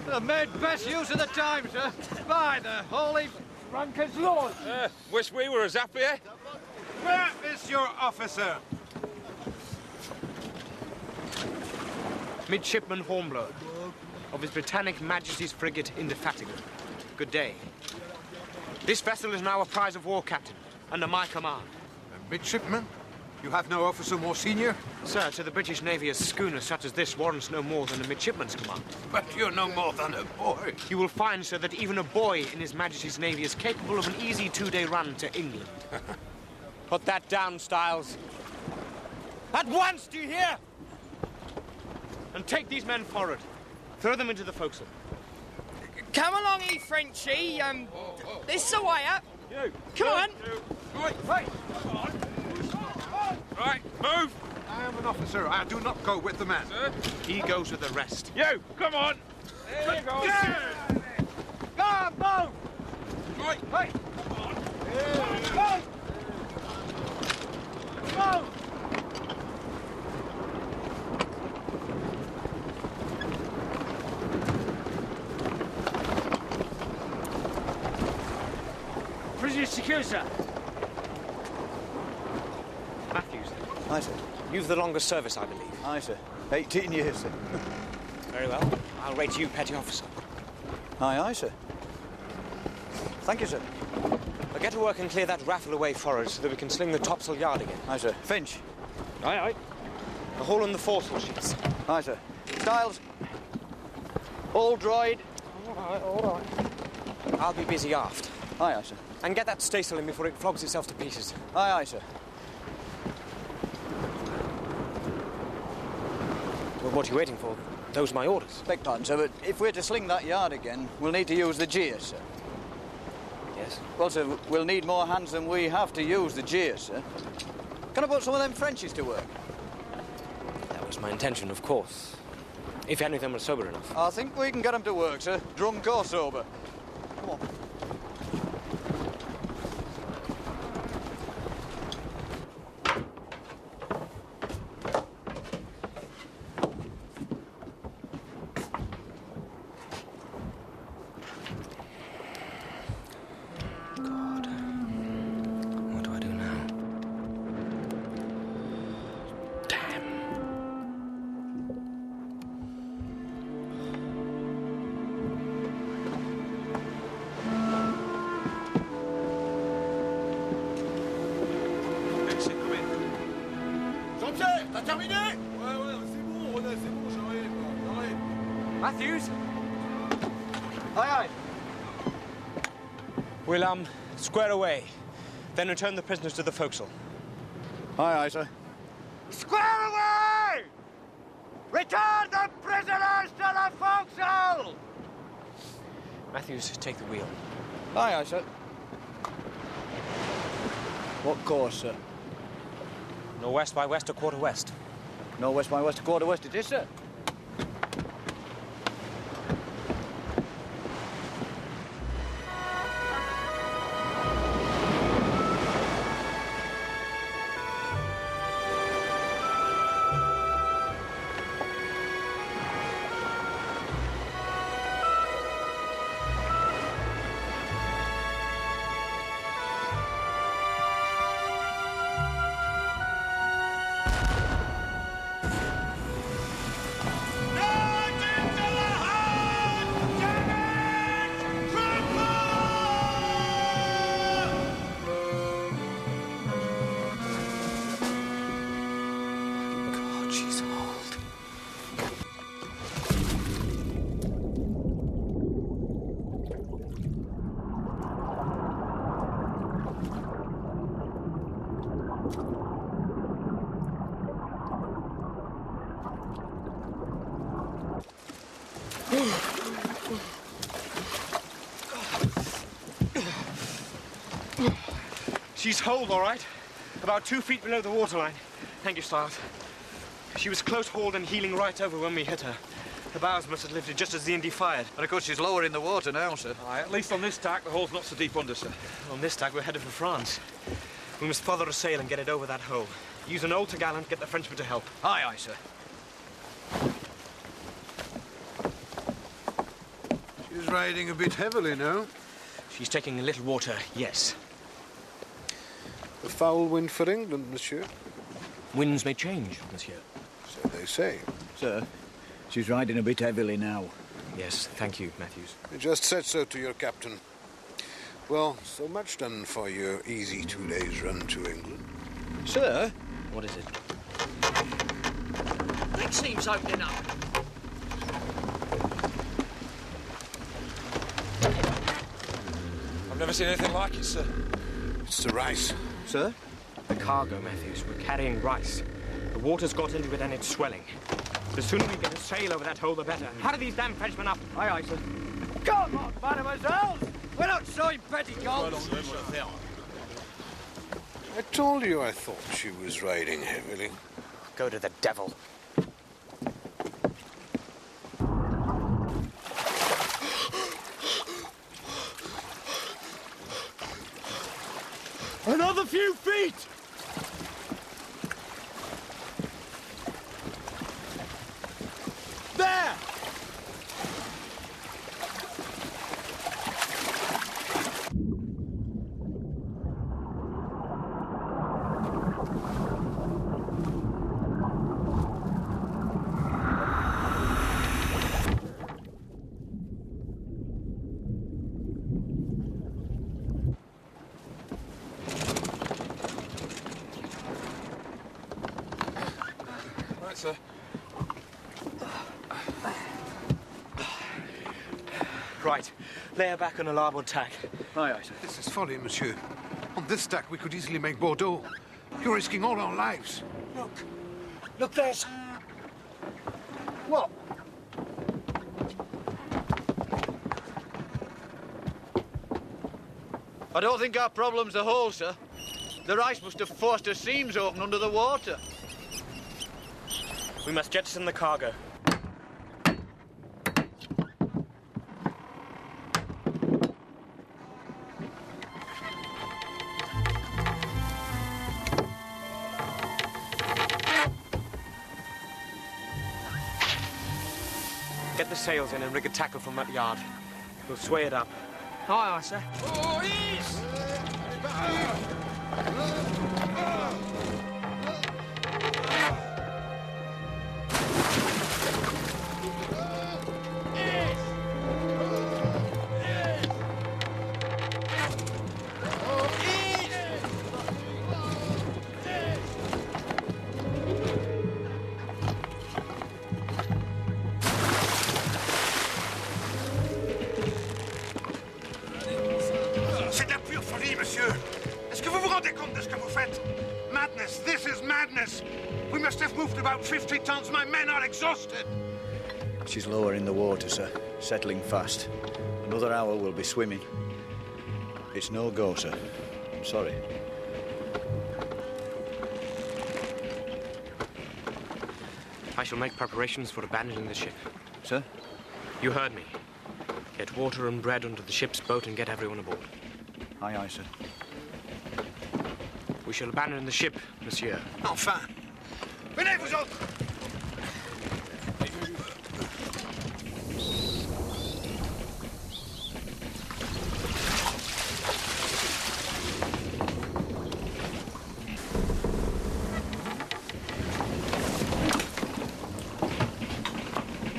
Speaker 20: I've made best use of the time, sir. By the holy Franken's Lord.
Speaker 8: Wish we were as happy, eh?
Speaker 2: Where is your officer?
Speaker 10: Midshipman Hornblower, of His Britannic Majesty's frigate Indefatigable. Good day. This vessel is now a prize of war, Captain, under my command.
Speaker 2: A midshipman? You have no officer more senior?
Speaker 10: Sir, to the British Navy, a schooner such as this warrants no more than a midshipman's command.
Speaker 2: But you're no more than a boy.
Speaker 10: You will find, sir, that even a boy in His Majesty's Navy is capable of an easy 2-day run to England. Put that down, Styles. At once, do you hear? And take these men forward. Throw them into the forecastle.
Speaker 21: Come along, ye Frenchy. This the way up.
Speaker 8: You.
Speaker 21: Come on.
Speaker 8: Right. Right, move.
Speaker 2: I am an officer. I do not go with the men.
Speaker 10: Sir? He goes with the rest.
Speaker 8: You, come on. There you go.
Speaker 21: Yeah. Go on, move.
Speaker 8: Right.
Speaker 21: Hey. Come on. Move. Prisoner secure, sir.
Speaker 10: Matthews.
Speaker 12: Aye, sir.
Speaker 10: You've the longest service, I believe.
Speaker 12: Aye, sir. 18 years, sir.
Speaker 10: Very well. I'll rate you petty officer.
Speaker 12: Aye, aye, sir. Thank you, sir.
Speaker 10: Now get to work and clear that raffle away forward so that we can sling the topsail yard again.
Speaker 12: Aye, sir. Finch.
Speaker 10: Aye, aye. The hole in the foresail sheets.
Speaker 12: Aye, sir. Styles. All droid.
Speaker 10: All right, all right. I'll be busy aft.
Speaker 12: Aye, aye, sir.
Speaker 10: And get that staysail in before it flogs itself to pieces.
Speaker 12: Aye, aye, sir.
Speaker 10: Well, what are you waiting for? Those are my orders.
Speaker 12: Beg pardon, sir, but if we're to sling that yard again, we'll need to use the jeers, sir.
Speaker 10: Yes?
Speaker 12: Well, sir, we'll need more hands than we have to use the jeers, sir. Can I put some of them Frenchies to work?
Speaker 10: That was my intention, of course. If any of them were sober enough.
Speaker 12: I think we can get them to work, sir. Drunk or sober. Come on.
Speaker 10: Matthews?
Speaker 12: Aye, aye.
Speaker 10: We'll, square away. Then return the prisoners to the forecastle.
Speaker 12: Aye, sir.
Speaker 2: Square away! Return the prisoners to the forecastle!
Speaker 4: Matthews, take the wheel.
Speaker 12: Aye, sir. What course, sir?
Speaker 4: Northwest by west, a quarter west.
Speaker 12: Northwest by west, a quarter west it is, sir.
Speaker 2: She's holed, all right. About 2 feet below the waterline. Thank you, Stiles. She was close hauled and heeling right over when we hit her. The bows must have lifted just as the Indy fired.
Speaker 17: And of course she's lower in the water now, sir.
Speaker 8: Aye, at least on this tack, the hole's not so deep under, sir.
Speaker 2: On this tack, we're headed for France. We must further a sail and get it over that hole. Use an old topgallant, get the Frenchman to help.
Speaker 17: Aye, aye, sir.
Speaker 16: She's riding a bit heavily now.
Speaker 2: She's taking a little water, yes.
Speaker 16: A foul wind for England, monsieur.
Speaker 2: Winds may change, monsieur.
Speaker 16: So they say.
Speaker 18: Sir, she's riding a bit heavily now.
Speaker 2: Yes, thank you, Matthews.
Speaker 16: I just said so to your captain. Well, so much done for your easy 2 days run to England.
Speaker 18: Sir?
Speaker 2: What is it?
Speaker 14: That seems opening up.
Speaker 8: I've never seen anything like it, sir.
Speaker 16: It's the rice.
Speaker 18: Sir?
Speaker 2: The cargo, Matthews. We're carrying rice. The water's got into it and it's swelling. The sooner we get a sail over that hole, the better. Hurry these damn Frenchmen up.
Speaker 20: Aye, aye, sir. Come on, mademoiselle! We're not showing petticoats!
Speaker 16: I told you I thought she was riding heavily.
Speaker 2: Go to the devil.
Speaker 20: Another few feet! There!
Speaker 8: Right, sir.
Speaker 2: Right. Lay her back on a larboard tack.
Speaker 18: Aye, aye, sir.
Speaker 16: This is folly, monsieur. On this tack, we could easily make Bordeaux. You're risking all our lives.
Speaker 20: Look. Look, there's... What?
Speaker 17: I don't think our problem's the hole, sir. The ice must have forced her seams open under the water.
Speaker 2: We must jettison the cargo. Get the sails in and rig a tackle from that yard. We'll sway it up.
Speaker 21: Aye, aye, sir.
Speaker 8: Oh, ease!
Speaker 5: C'est de la pure folie, monsieur. Est-ce que vous vous rendez compte de ce que vous faites?
Speaker 16: madness! This is madness! We must have moved about 50 tons. My men are exhausted.
Speaker 18: She's lower in the water, sir. Settling fast. Another hour we'll be swimming. It's no go, sir. I'm sorry.
Speaker 10: I shall make preparations for abandoning the ship.
Speaker 18: Sir?
Speaker 10: You heard me. Get water and bread onto the ship's boat and get everyone aboard.
Speaker 18: Aye, aye, sir.
Speaker 10: We shall abandon the ship, monsieur.
Speaker 16: Enfin! Venez, vous autres!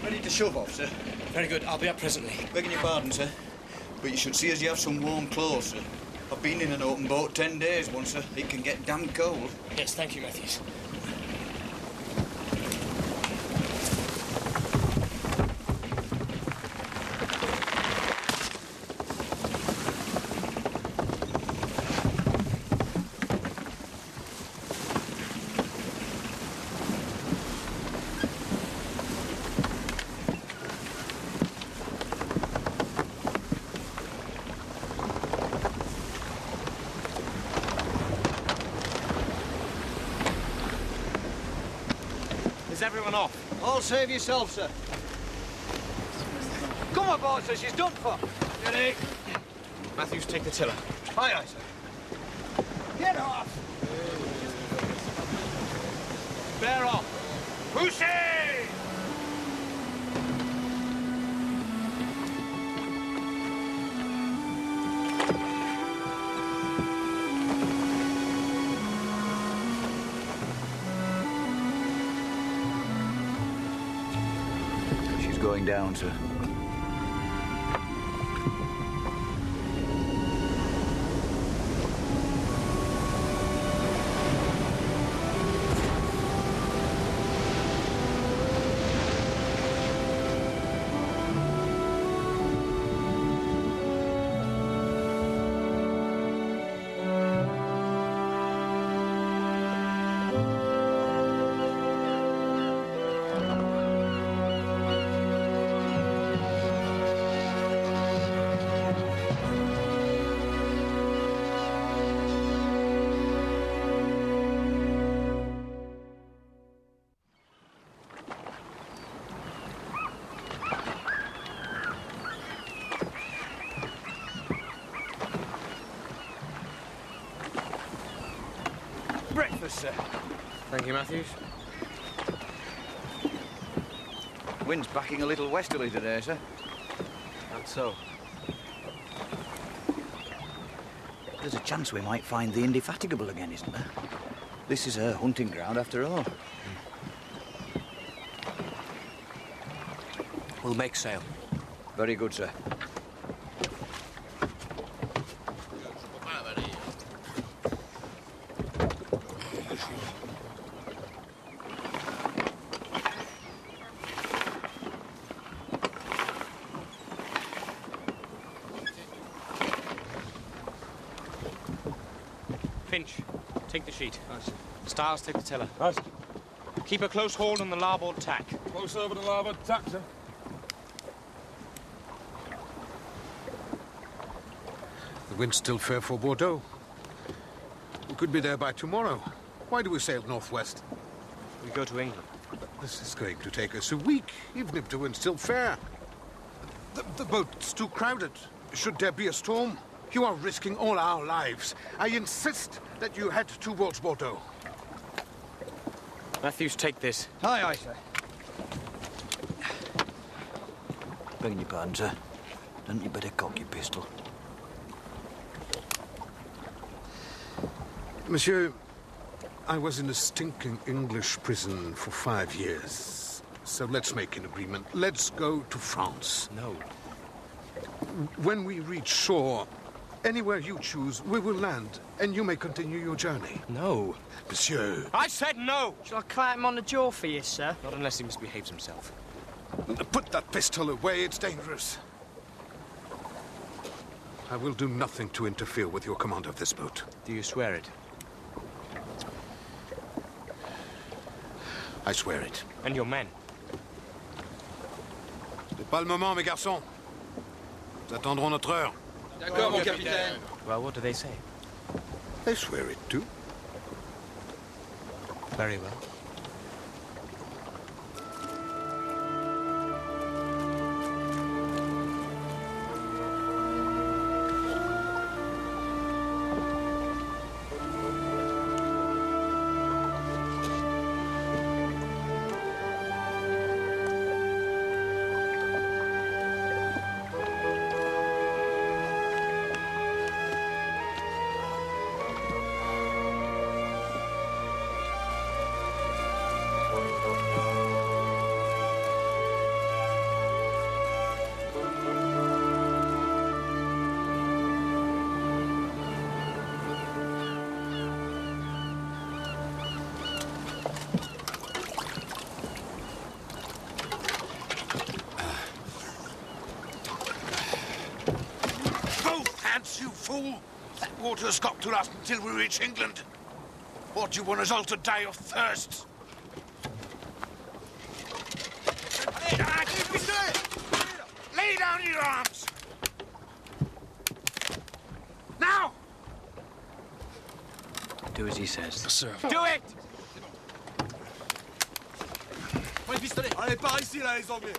Speaker 18: Ready to shove off, sir?
Speaker 10: Very good. I'll be up presently.
Speaker 18: Begging your pardon, sir, but you should see as you have some warm clothes, sir. I've been in an open boat 10 days once, sir. It can get damn cold.
Speaker 10: Yes, thank you, Matthews. Is everyone off?
Speaker 18: All save yourself, sir.
Speaker 20: Come aboard, sir. She's done for.
Speaker 10: Ready? Matthews, take the tiller.
Speaker 20: Aye, aye, sir. Get off!
Speaker 10: Bear off.
Speaker 16: Poussez!
Speaker 18: She's going down, sir.
Speaker 10: Breakfast, sir. Thank you, Matthews.
Speaker 18: Wind's backing a little westerly today, sir.
Speaker 10: And so?
Speaker 18: There's a chance we might find the Indefatigable again, isn't there? This is her hunting ground after all.
Speaker 10: We'll make sail.
Speaker 18: Very good, sir.
Speaker 10: Finch, take the sheet. Nice. Stiles, take the tiller. Nice. Keep a close hold on the larboard tack.
Speaker 9: Close over the larboard tack, sir.
Speaker 16: The wind's still fair for Bordeaux. We could be there by tomorrow. Why do we sail northwest?
Speaker 10: We go to England.
Speaker 16: This is going to take us a week, even if the wind's still fair. The boat's too crowded. Should there be a storm, you are risking all our lives. I insist that you head towards Bordeaux.
Speaker 10: Matthews, take this.
Speaker 18: Aye, aye, sir. Begging your pardon, sir. Hadn't you better cock your pistol?
Speaker 16: Monsieur, I was in a stinking English prison for 5 years. So let's make an agreement. Let's go to France.
Speaker 10: No.
Speaker 16: When we reach shore, anywhere you choose, we will land, and you may continue your journey.
Speaker 10: No.
Speaker 16: Monsieur.
Speaker 10: I said no!
Speaker 21: Shall I climb him on the jaw for you, sir?
Speaker 10: Not unless he misbehaves himself.
Speaker 16: Put that pistol away, it's dangerous. I will do nothing to interfere with your command of this boat.
Speaker 10: Do you swear it?
Speaker 16: I swear it.
Speaker 10: And your men?
Speaker 16: C'est pas le moment, mes garçons. Nous attendrons notre heure.
Speaker 8: D'accord, mon capitaine.
Speaker 10: Well, what do they say?
Speaker 16: They swear it too.
Speaker 10: Very well.
Speaker 16: You fool! That water's got to last until we reach England. Or do you want us all to die of thirst? Lay down your arms! Now!
Speaker 10: Do as he says.
Speaker 8: Yes, sir.
Speaker 10: Do it!
Speaker 8: Prends les pistolets. Allez, par ici, là, les Anglais.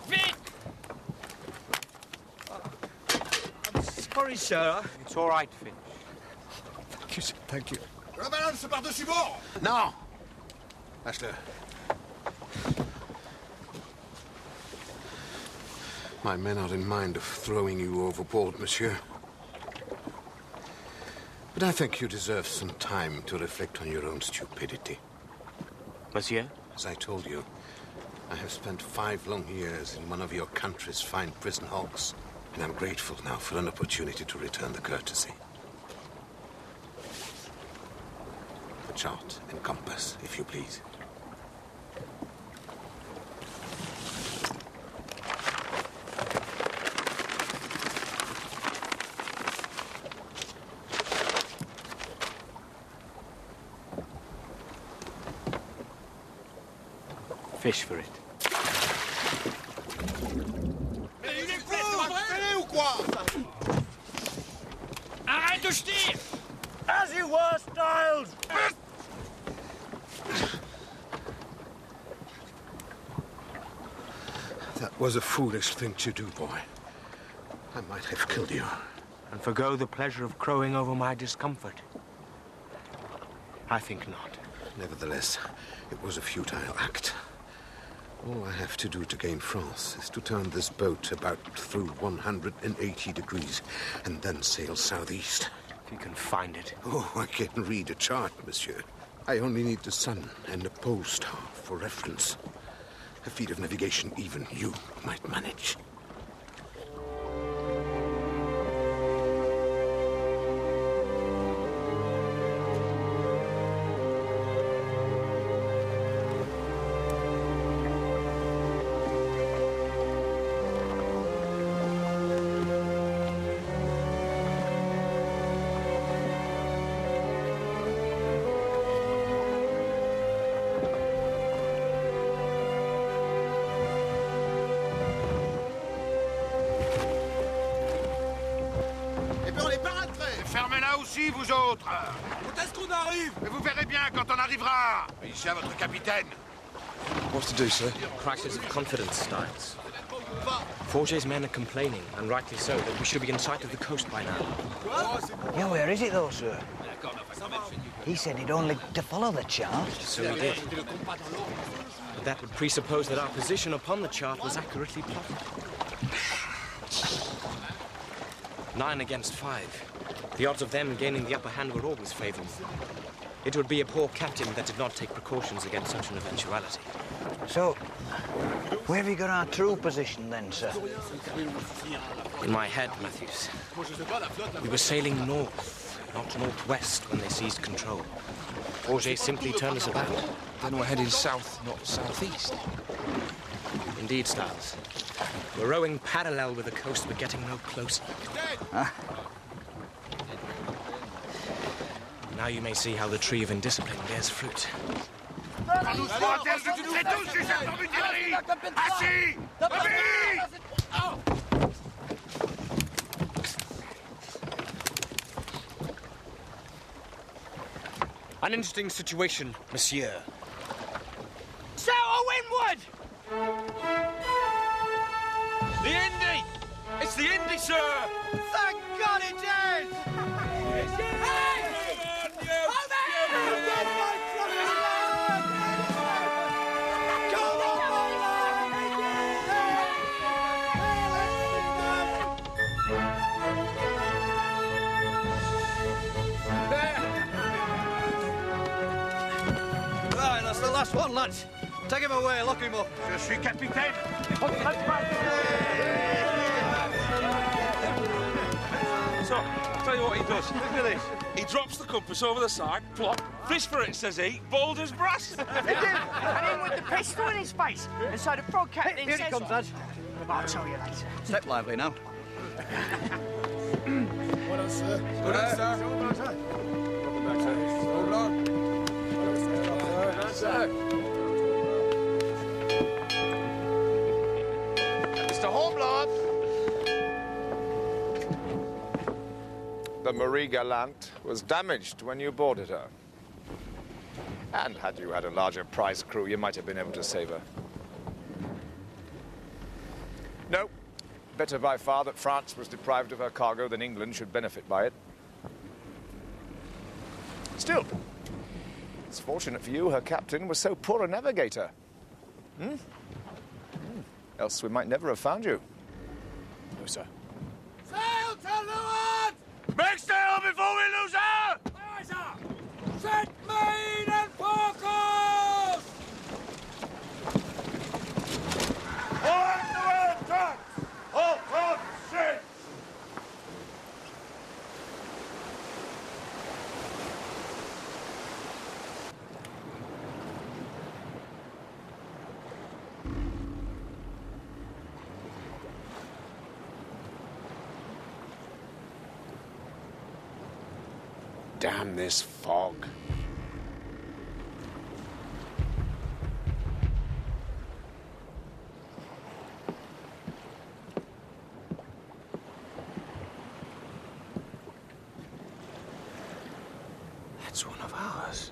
Speaker 10: Vite! Sorry, sir. It's all right, Finch.
Speaker 16: Thank you, sir. Thank you.
Speaker 8: La banane, c'est par-dessus bord.
Speaker 16: No! Lâche-le. My men are in mind of throwing you overboard, monsieur. But I think you deserve some time to reflect on your own stupidity.
Speaker 10: Monsieur?
Speaker 16: As I told you, I have spent 5 long years in one of your country's fine prison hulks, and I'm grateful now for an opportunity to return the courtesy. The chart and compass, if you please.
Speaker 10: Fish for it.
Speaker 8: Il est fou, ou quoi?
Speaker 10: Arrête de jeter!
Speaker 19: As you were, Styles!
Speaker 16: That was a foolish thing to do, boy. I might have killed you.
Speaker 10: And forgo the pleasure of crowing over my discomfort? I think not.
Speaker 16: Nevertheless, it was a futile act. All I have to do to gain France is to turn this boat about through 180 degrees and then sail southeast.
Speaker 10: If you can find it.
Speaker 16: Oh, I can read a chart, monsieur. I only need the sun and the pole star for reference. A feat of navigation even you might manage.
Speaker 5: Fermez-la aussi, vous autres.
Speaker 8: Quand est-ce qu'on arrive?
Speaker 5: Mais vous verrez bien quand on arrivera. Ici à votre capitaine.
Speaker 6: What's to do, sir?
Speaker 10: Crisis of confidence, Styles. Forget's men are complaining, and rightly so, that we should be in sight of the coast by now.
Speaker 13: Yeah, where is it though, sir? He said he'd only to follow the chart.
Speaker 10: So we did. But that would presuppose that our position upon the chart was accurately plotted. 9 against 5. The odds of them gaining the upper hand were always favourable. It would be a poor captain that did not take precautions against such an eventuality.
Speaker 13: So, where have you got our true position then, sir?
Speaker 10: In my head, Matthews. We were sailing north, not northwest, when they seized control. Forget simply turned us about.
Speaker 6: Then we're heading south, not southeast.
Speaker 10: Indeed, Styles. We're rowing parallel with the coast, but getting no closer.
Speaker 13: Huh?
Speaker 15: Now you may see how the tree of indiscipline bears fruit.
Speaker 10: An interesting situation, monsieur.
Speaker 21: Sail or windward!
Speaker 8: The Indy! It's the Indy, sir!
Speaker 20: Thank God it is!
Speaker 17: Right, that's the last one, lads. Take him away, lock him up.
Speaker 5: Je suis capitaine.
Speaker 8: So, tell you what he does. Look at this. He drops the compass over the side, plop, fish for it, says he, bold as brass.
Speaker 21: And in with the pistol in his face. And so the frog captain
Speaker 17: Here
Speaker 21: says...
Speaker 17: he comes, lad.
Speaker 21: I'll tell you later.
Speaker 17: Step lively now.
Speaker 9: Well done, sir. Well done, sir. Welcome back, sir. Hold on. Sir.
Speaker 5: Mr. Hornblower. The Marie Galante was damaged when you boarded her. And had you had a larger prize crew, you might have been able to save her. No. Better by far that France was deprived of her cargo than England should benefit by it. Still, it's fortunate for you her captain was so poor a navigator. Else we might never have found you. No, sir.
Speaker 8: Sail to leeward! Make sail before we lose her! Aye, sir! Set main and forecast! On the way, Jack! All front, shit!
Speaker 6: Damn this fog.
Speaker 15: That's one of ours.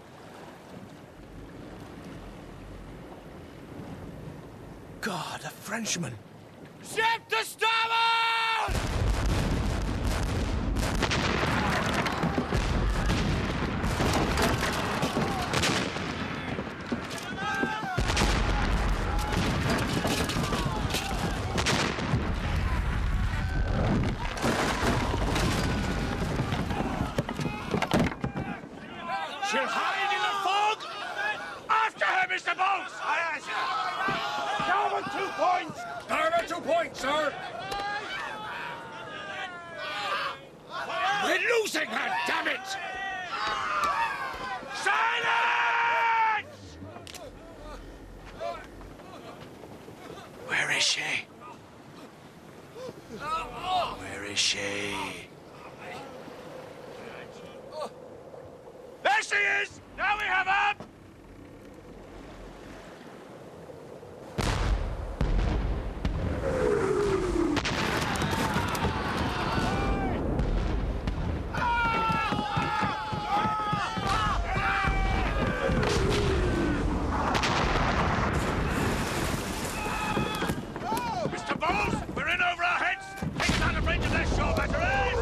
Speaker 15: God, a Frenchman.
Speaker 8: Ship to starboard! She'll hide in the fog! After her, Mr. Bones! Aye, aye, sir. Starboard 2 points! Starboard 2 points, sir! We're losing her, damn it! Silence!
Speaker 15: Where is she? Where is she?
Speaker 8: There she is! Now we have her! Mr. Bowles, we're in over our heads! Take us out of range of their shore batteries!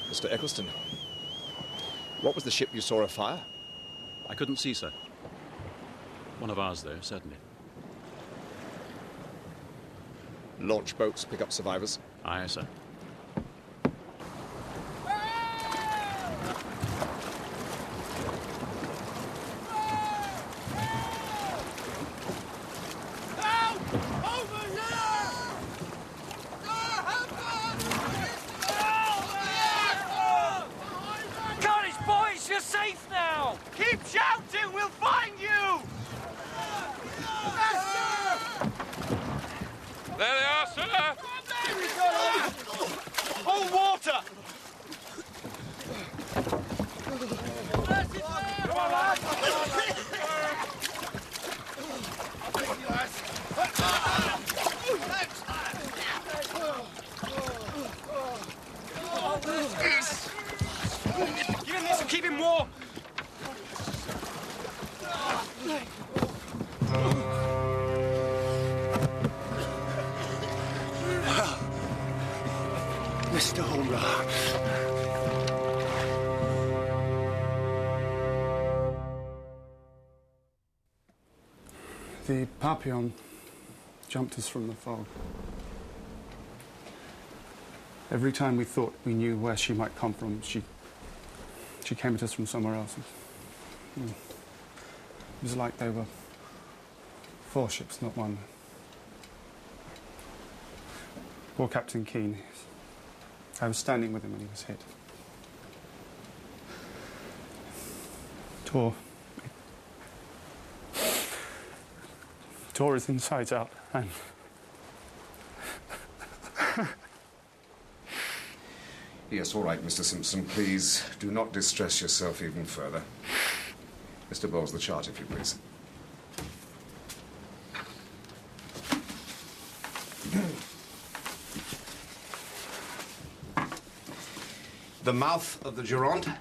Speaker 11: Mr. Eccleston, what was the ship you saw afire?
Speaker 22: I couldn't see, sir. One of ours, though, certainly.
Speaker 11: Launch boats pick up survivors?
Speaker 22: Aye, sir.
Speaker 5: sir!
Speaker 2: Oh, water!
Speaker 8: Come on, lads!
Speaker 2: Give him this and keep him warm.
Speaker 12: Mr. Hornblower. The Papillon jumped us from the fog. Every time we thought we knew where she might come from, she came at us from somewhere else. It was like they were 4 ships, not one. Poor Captain Keane. I was standing with him when he was hit. Tore his insides out, and
Speaker 6: Yes, all right, Mr. Simpson. Please do not distress yourself even further. Mr. Bowles, the chart, if you please. The mouth of the Gironde.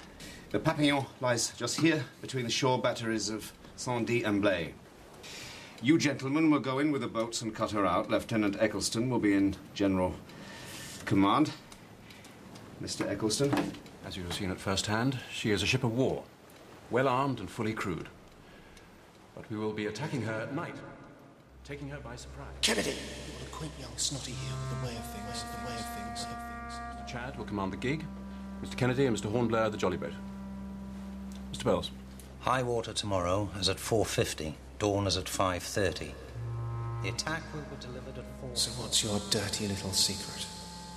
Speaker 6: The Papillon lies just here, between the shore batteries of Saint-Dié and Blaye. You gentlemen will go in with the boats and cut her out. Lieutenant Eccleston will be in general command. Mr. Eccleston?
Speaker 3: As you have seen at first hand, she is a ship of war, well armed and fully crewed. But we will be attacking her at night, taking her by surprise.
Speaker 2: Kennedy! What a quaint young snotty here with the way of things,
Speaker 3: Mr. Chadd will command the gig, Mr. Kennedy and Mr. Hornblower the jolly boat. Mr. Bowles.
Speaker 1: High water tomorrow is at 4:50. Dawn is at 5:30. The attack will be delivered at 4.
Speaker 2: So what's your dirty little secret?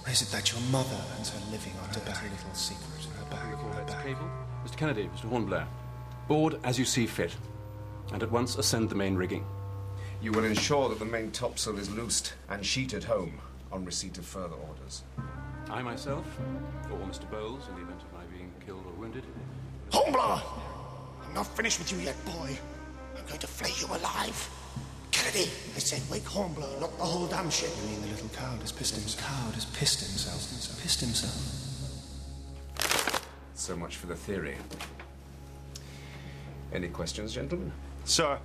Speaker 2: Or is it that your mother earns her living on her dirty little secret? Her back.
Speaker 3: Cable. Mr. Kennedy, Mr. Hornblower. Board as you see fit, and at once ascend the main rigging.
Speaker 6: You will ensure that the main topsail is loosed and sheeted home on receipt of further orders.
Speaker 3: I myself, or Mr. Bowles, in the event of my being killed or wounded.
Speaker 2: Hornblower! I'm not finished with you yet, boy. I'm going to flay you alive. Kennedy, I said wake Hornblower, not the whole damn ship. You mean the little coward has pissed himself? Coward has pissed himself. Pissed himself.
Speaker 6: So much for the theory. Any questions, gentlemen?
Speaker 12: Sir,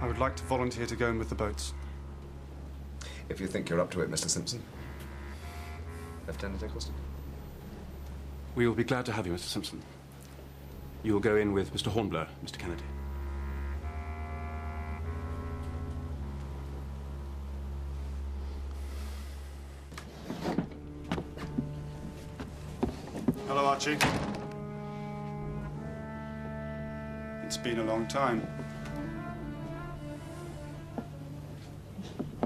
Speaker 12: I would like to volunteer to go in with the boats.
Speaker 6: If you think you're up to it, Mr. Simpson. Lieutenant Eccleston.
Speaker 3: We will be glad to have you, Mr. Simpson. You will go in with Mr. Hornblower, Mr. Kennedy.
Speaker 12: Hello, Archie. It's been a long time.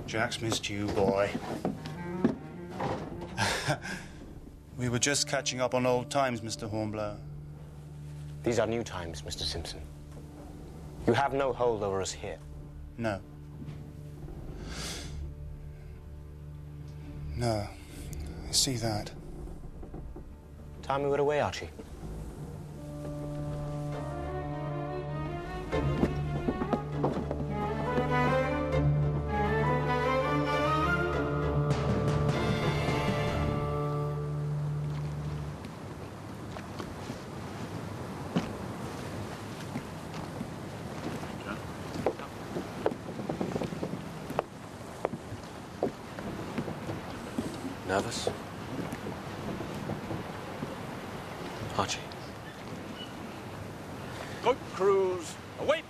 Speaker 2: Jack's missed you, boy.
Speaker 12: We were just catching up on old times, Mr. Hornblower.
Speaker 4: These are new times, Mr. Simpson. You have no hold over us here.
Speaker 12: No. No. I see that.
Speaker 4: Time we were away, Archie.
Speaker 6: Nervous? Archie.
Speaker 3: Boat crews, away!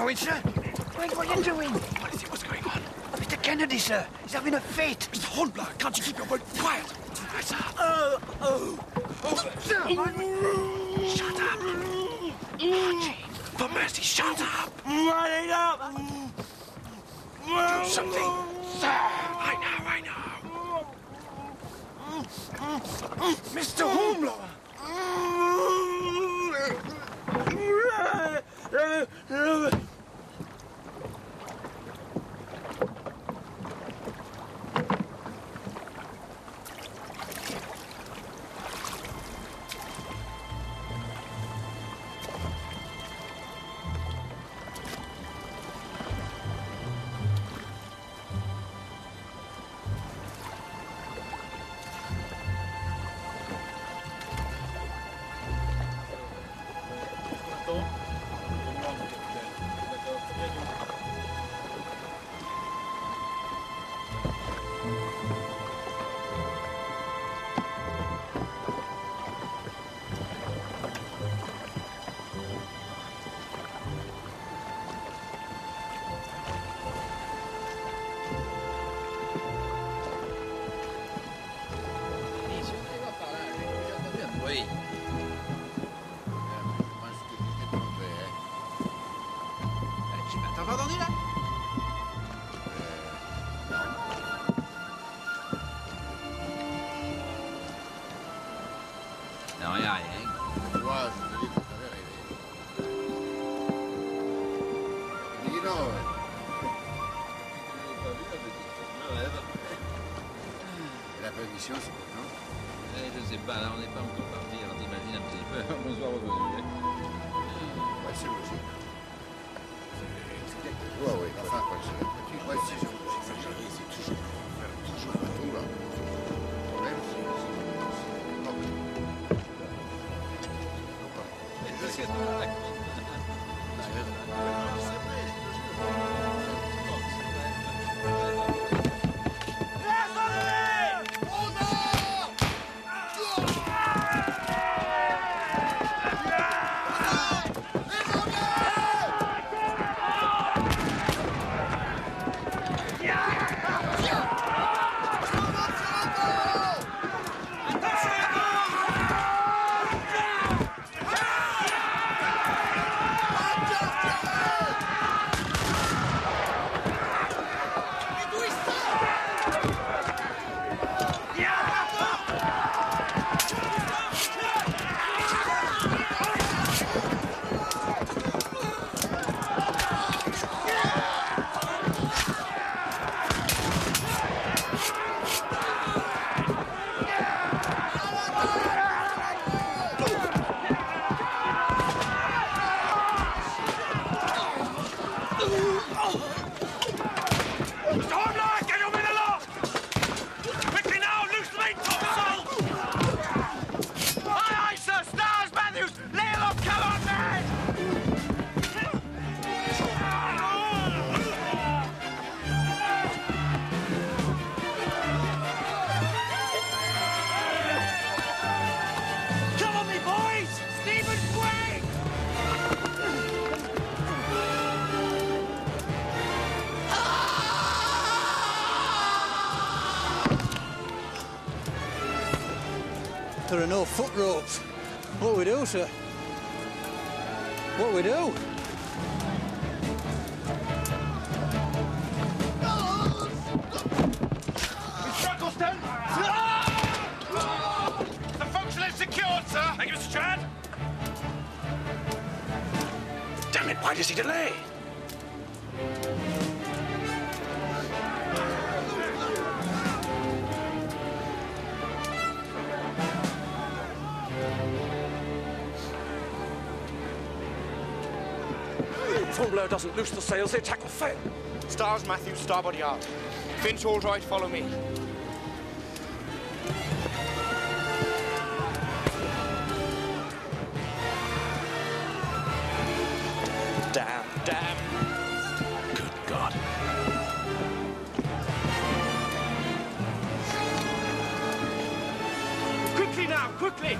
Speaker 13: going, sir? What are you doing? What is it? What's going on? Mr. Kennedy, sir. He's having a fit. Mr. Hornblower, can't you keep your word quiet? Right, sir. Sir, shut up. Archie, for mercy, shut up.
Speaker 8: Right up.
Speaker 13: Do something. Sir, I know.
Speaker 8: Mr. Hornblower.
Speaker 7: Je sais pas, là on n'est pas encore parti, alors t'imagines un petit peu. Bonsoir, revenu.
Speaker 14: Ouais, c'est logique. Ouais, oui, enfin, ouais, c'est exagéré, c'est toujours un tout, là. Le problème,
Speaker 18: There are no foot ropes. What we do, sir? What we do?
Speaker 5: The function is secured, sir. Thank you, Mr. Chad.
Speaker 13: Damn it, why does he delay?
Speaker 3: If Hornblower doesn't loose the sails, the attack will fail.
Speaker 10: Stars, Matthews, starboard yard. Finch, all right, follow me.
Speaker 4: Damn, damn.
Speaker 13: Good God.
Speaker 10: Quickly now, quickly!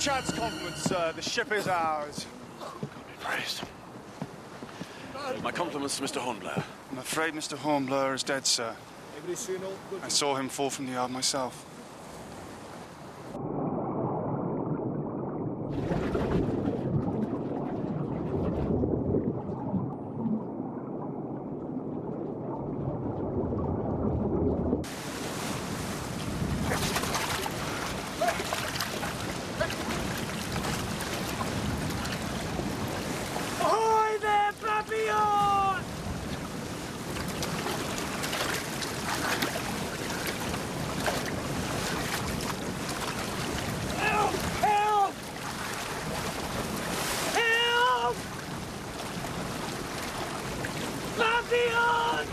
Speaker 12: Chad's compliments, sir. The ship is ours.
Speaker 3: God be praised. My compliments to Mr. Hornblower.
Speaker 12: I'm afraid Mr. Hornblower is dead, sir. I saw him fall from the yard myself.
Speaker 8: Ahoy there, Papillon! Help! Help! Help! Papillon!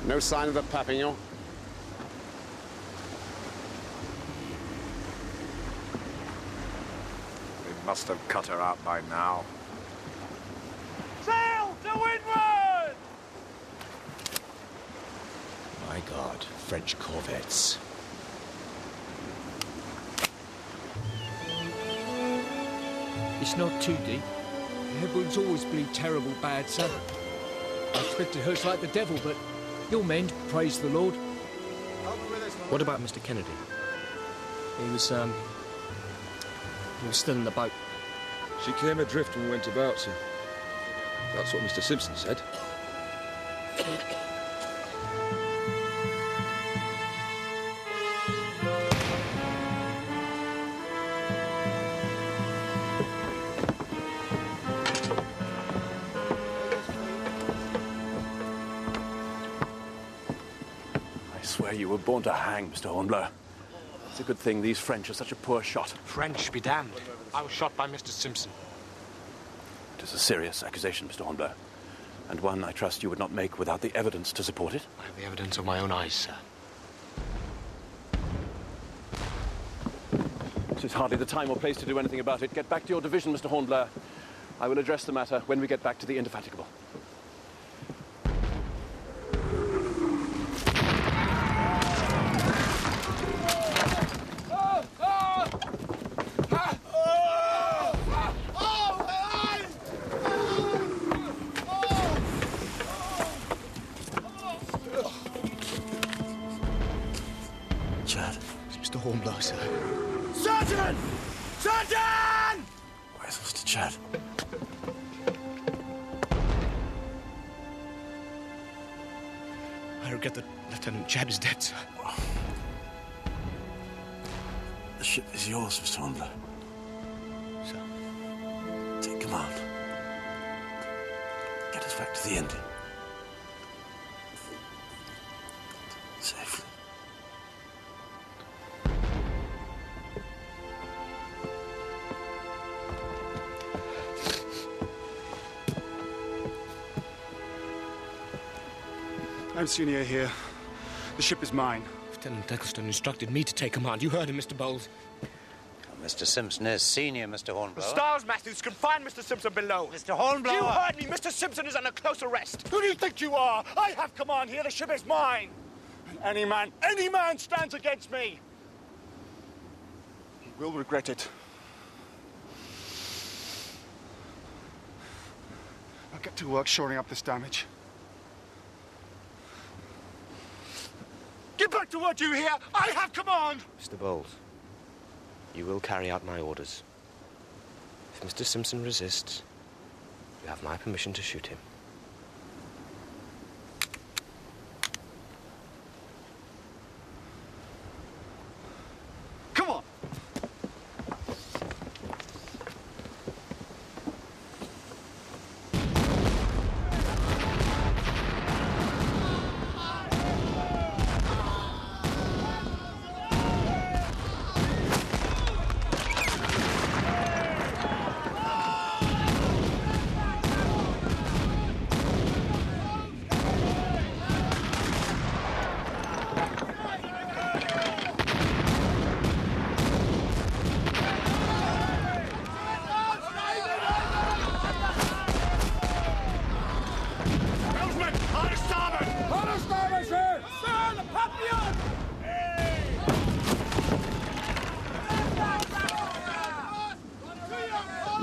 Speaker 3: No sign of the Papillon.
Speaker 14: They must have cut her out by now.
Speaker 8: Sail to windward!
Speaker 6: My God, French corvettes.
Speaker 16: It's not too deep. The headwinds always bleed terrible bad, sir. I expect it hurts like the devil, but you'll mend, praise the Lord.
Speaker 15: What about Mr. Kennedy?
Speaker 16: He was still in the boat.
Speaker 19: She came adrift and went about, sir. That's what Mr. Simpson said.
Speaker 3: I swear you were born to hang, Mr. Hornblower. It's a good thing these French are such a poor shot.
Speaker 10: French be damned. I was shot by Mr. Simpson.
Speaker 3: It is a serious accusation, Mr. Hornblower, and one I trust you would not make without the evidence to support it.
Speaker 10: I have the evidence of my own eyes, sir.
Speaker 3: This is hardly the time or place to do anything about it. Get back to your division, Mr. Hornblower. I will address the matter when we get back to the Indefatigable.
Speaker 6: Chad, it's Mr. Hornblower, sir.
Speaker 8: Sergeant! Sergeant!
Speaker 6: Where's Mr. Chad?
Speaker 15: I regret that Lieutenant Chad is dead, sir.
Speaker 6: The ship is yours, Mr. Hornblower.
Speaker 15: Sir.
Speaker 6: Take command. Get us back to the Indy. Safely.
Speaker 12: I'm senior here. The ship is mine.
Speaker 15: Lieutenant Eccleston instructed me to take command. You heard him, Mr. Bowles.
Speaker 1: Mr. Simpson is senior, Mr. Hornblower.
Speaker 10: Stiles Matthews, confine Mr. Simpson below.
Speaker 1: Mr. Hornblower!
Speaker 10: You heard me. Mr. Simpson is under close arrest.
Speaker 12: Who do you think you are? I have command here. The ship is mine. And any man stands against me. He will regret it. I'll get to work shoring up this damage. Get back to work, you hear? I have command!
Speaker 15: Mr. Bowles, you will carry out my orders. If Mr. Simpson resists, you have my permission to shoot him.
Speaker 12: Come on!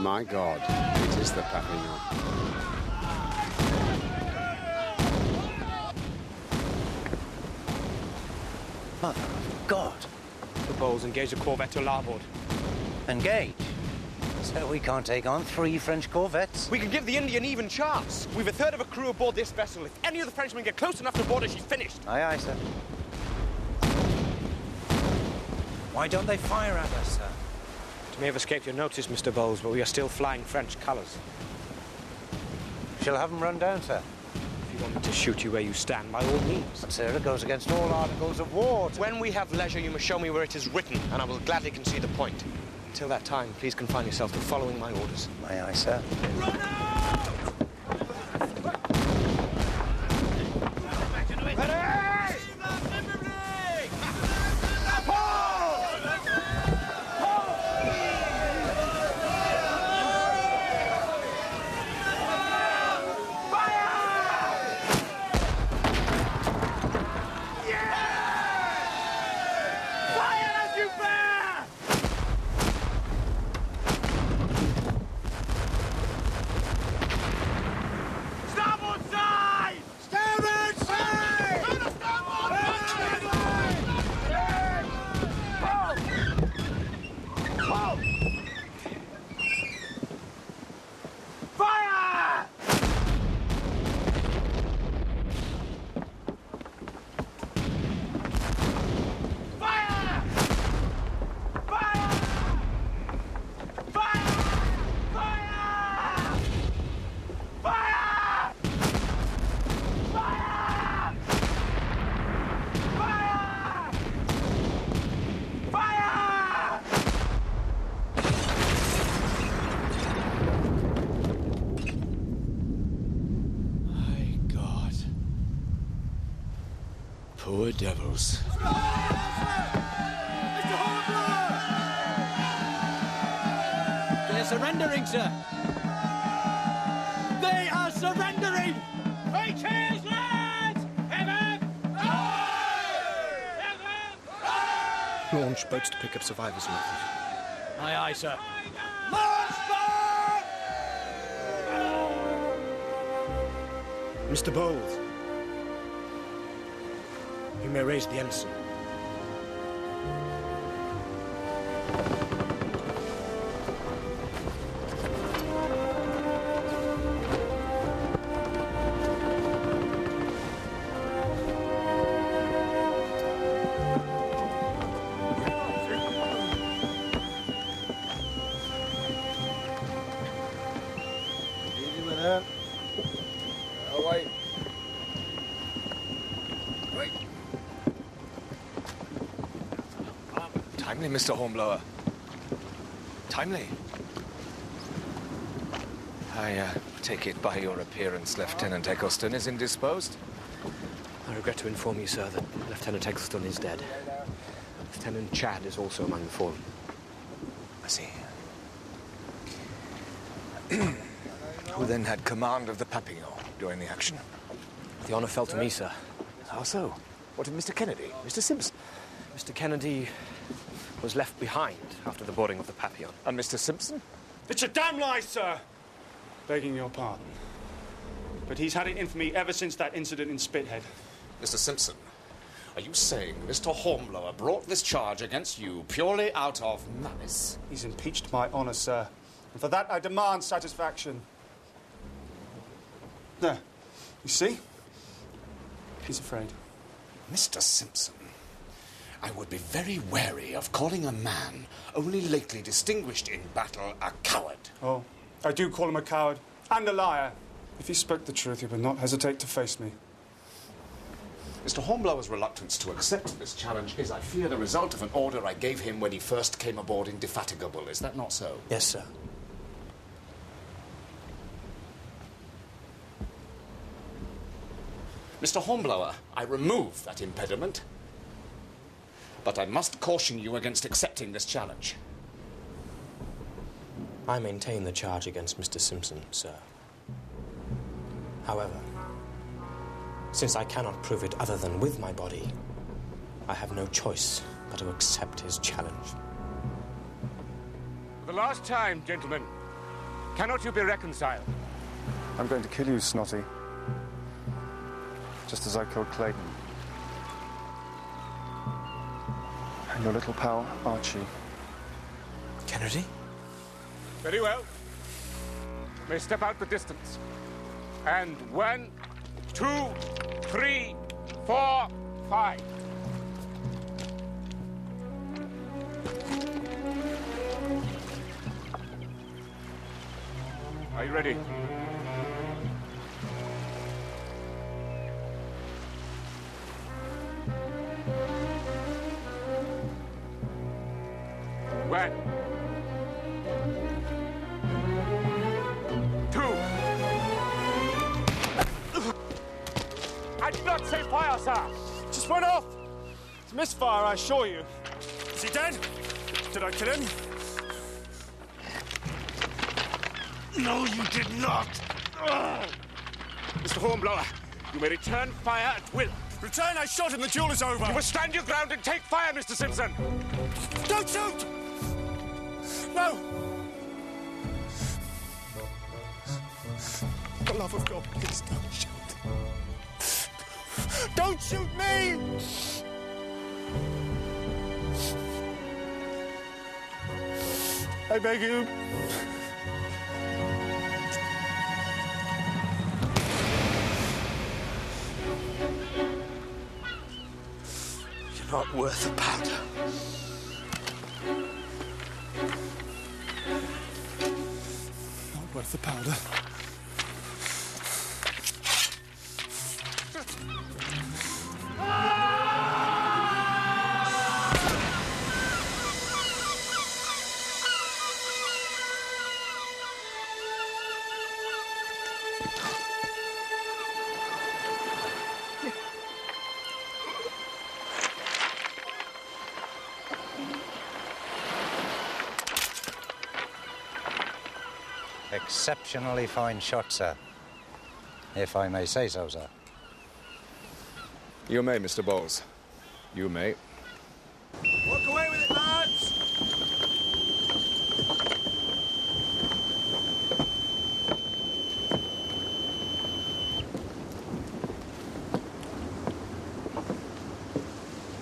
Speaker 14: My God, it is the Papillon.
Speaker 1: Mother of God.
Speaker 10: The Bowles, engage the corvette to larboard.
Speaker 1: Engage? So we can't take on 3 French corvettes?
Speaker 10: We can give the Indian even chance. We've a third of a crew aboard this vessel. If any of the Frenchmen get close enough to board her, she's finished.
Speaker 1: Aye, aye, sir. Why don't they fire at us, sir?
Speaker 10: It may have escaped your notice, Mr. Bowles, but we are still flying French colours.
Speaker 1: Shall have them run down, sir.
Speaker 10: If you want me to shoot you where you stand, by all means.
Speaker 1: But, sir, it goes against all articles of war.
Speaker 10: When we have leisure, you must show me where it is written, and I will gladly concede the point. Until that time, please confine yourself to following my orders.
Speaker 1: Aye, aye, sir.
Speaker 10: Run out!
Speaker 6: Poor devils.
Speaker 16: They're surrendering, sir. They are surrendering!
Speaker 8: Hey, cheers, lads! Heaven!
Speaker 11: Launch boats to pick up survivors, Matthew.
Speaker 16: Aye, aye, sir.
Speaker 10: Mr. Bowles, you may raise the ensign.
Speaker 11: Easy with that. Oh, wait.
Speaker 6: Timely, Mr. Hornblower. Timely. I take it by your appearance, Lieutenant Eccleston is indisposed?
Speaker 10: I regret to inform you, sir, that Lieutenant Eccleston is dead. Lieutenant Chad is also among the fallen.
Speaker 6: I see. Who then had command of the Papillon during the action?
Speaker 10: The honour fell to me, sir.
Speaker 6: How so? What of Mr. Kennedy? Mr. Simpson?
Speaker 10: Mr. Kennedy was left behind after the boarding of the Papillon.
Speaker 6: And Mr. Simpson?
Speaker 12: It's a damn lie, sir! Begging your pardon. But he's had it in for me ever since that incident in Spithead.
Speaker 20: Mr. Simpson, are you saying Mr. Hornblower brought this charge against you purely out of malice?
Speaker 12: He's impeached my honour, sir. And for that I demand satisfaction. There. You see? He's afraid.
Speaker 20: Mr. Simpson, I would be very wary of calling a man only lately distinguished in battle a coward.
Speaker 12: Oh, I do call him a coward and a liar. If he spoke the truth, he would not hesitate to face me.
Speaker 20: Mr. Hornblower's reluctance to accept this challenge is, I fear, the result of an order I gave him when he first came aboard Indefatigable. Is that not so?
Speaker 10: Yes, sir.
Speaker 20: Mr. Hornblower, I remove that impediment. But I must caution you against accepting this challenge.
Speaker 10: I maintain the charge against Mr. Simpson, sir. However, since I cannot prove it other than with my body, I have no choice but to accept his challenge.
Speaker 2: For the last time, gentlemen, Cannot you be reconciled?
Speaker 12: I'm going to kill you, Snotty. Just as I killed Clayton. And your little pal, Archie.
Speaker 15: Kennedy?
Speaker 2: Very well. You may step out the distance. And 1, 2, 3, 4, 5. Are you ready? One. 2. I did not say fire, sir.
Speaker 10: Just went off. It's misfire, I assure you. Is he dead? Did I kill him?
Speaker 2: No, you did not. Mr. Hornblower, you may return fire at will.
Speaker 10: Return, I shot him, the duel is over.
Speaker 2: You must stand your ground and take fire, Mr. Simpson.
Speaker 10: Don't shoot! No! For the love of God, please don't shoot. Don't shoot me! I beg you.
Speaker 2: You're not worth a powder.
Speaker 10: Not worth the powder.
Speaker 1: Exceptionally fine shot, sir. If I may say so, sir.
Speaker 11: You may, Mr. Bowles. You may.
Speaker 10: Walk away with it, lads!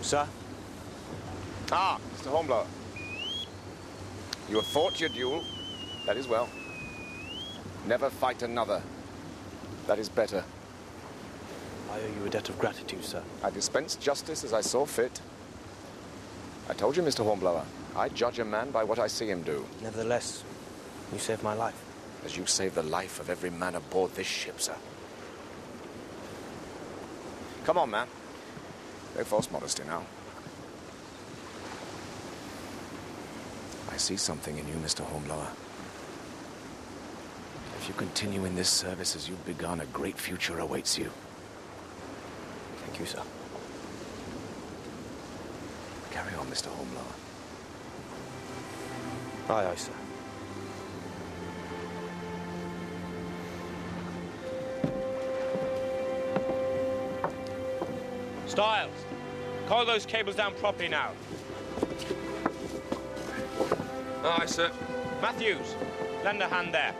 Speaker 4: Sir?
Speaker 20: Ah, Mr. Hornblower. You have fought your duel. That is well. Never fight another. That is better.
Speaker 4: I owe you a debt of gratitude, sir.
Speaker 20: I dispense justice as I saw fit. I told you, Mr. Hornblower, I judge a man by what I see him do.
Speaker 4: Nevertheless, you saved my life.
Speaker 20: As you saved the life of every man aboard this ship, sir. Come on, man. No false modesty now. I see something in you, Mr. Hornblower. If you continue in this service as you've begun, a great future awaits you.
Speaker 4: Thank you, sir.
Speaker 20: Carry on, Mr. Hornblower.
Speaker 4: Aye, aye, sir.
Speaker 2: Styles, coil those cables down properly now.
Speaker 19: Aye, sir.
Speaker 2: Matthews, lend a hand there.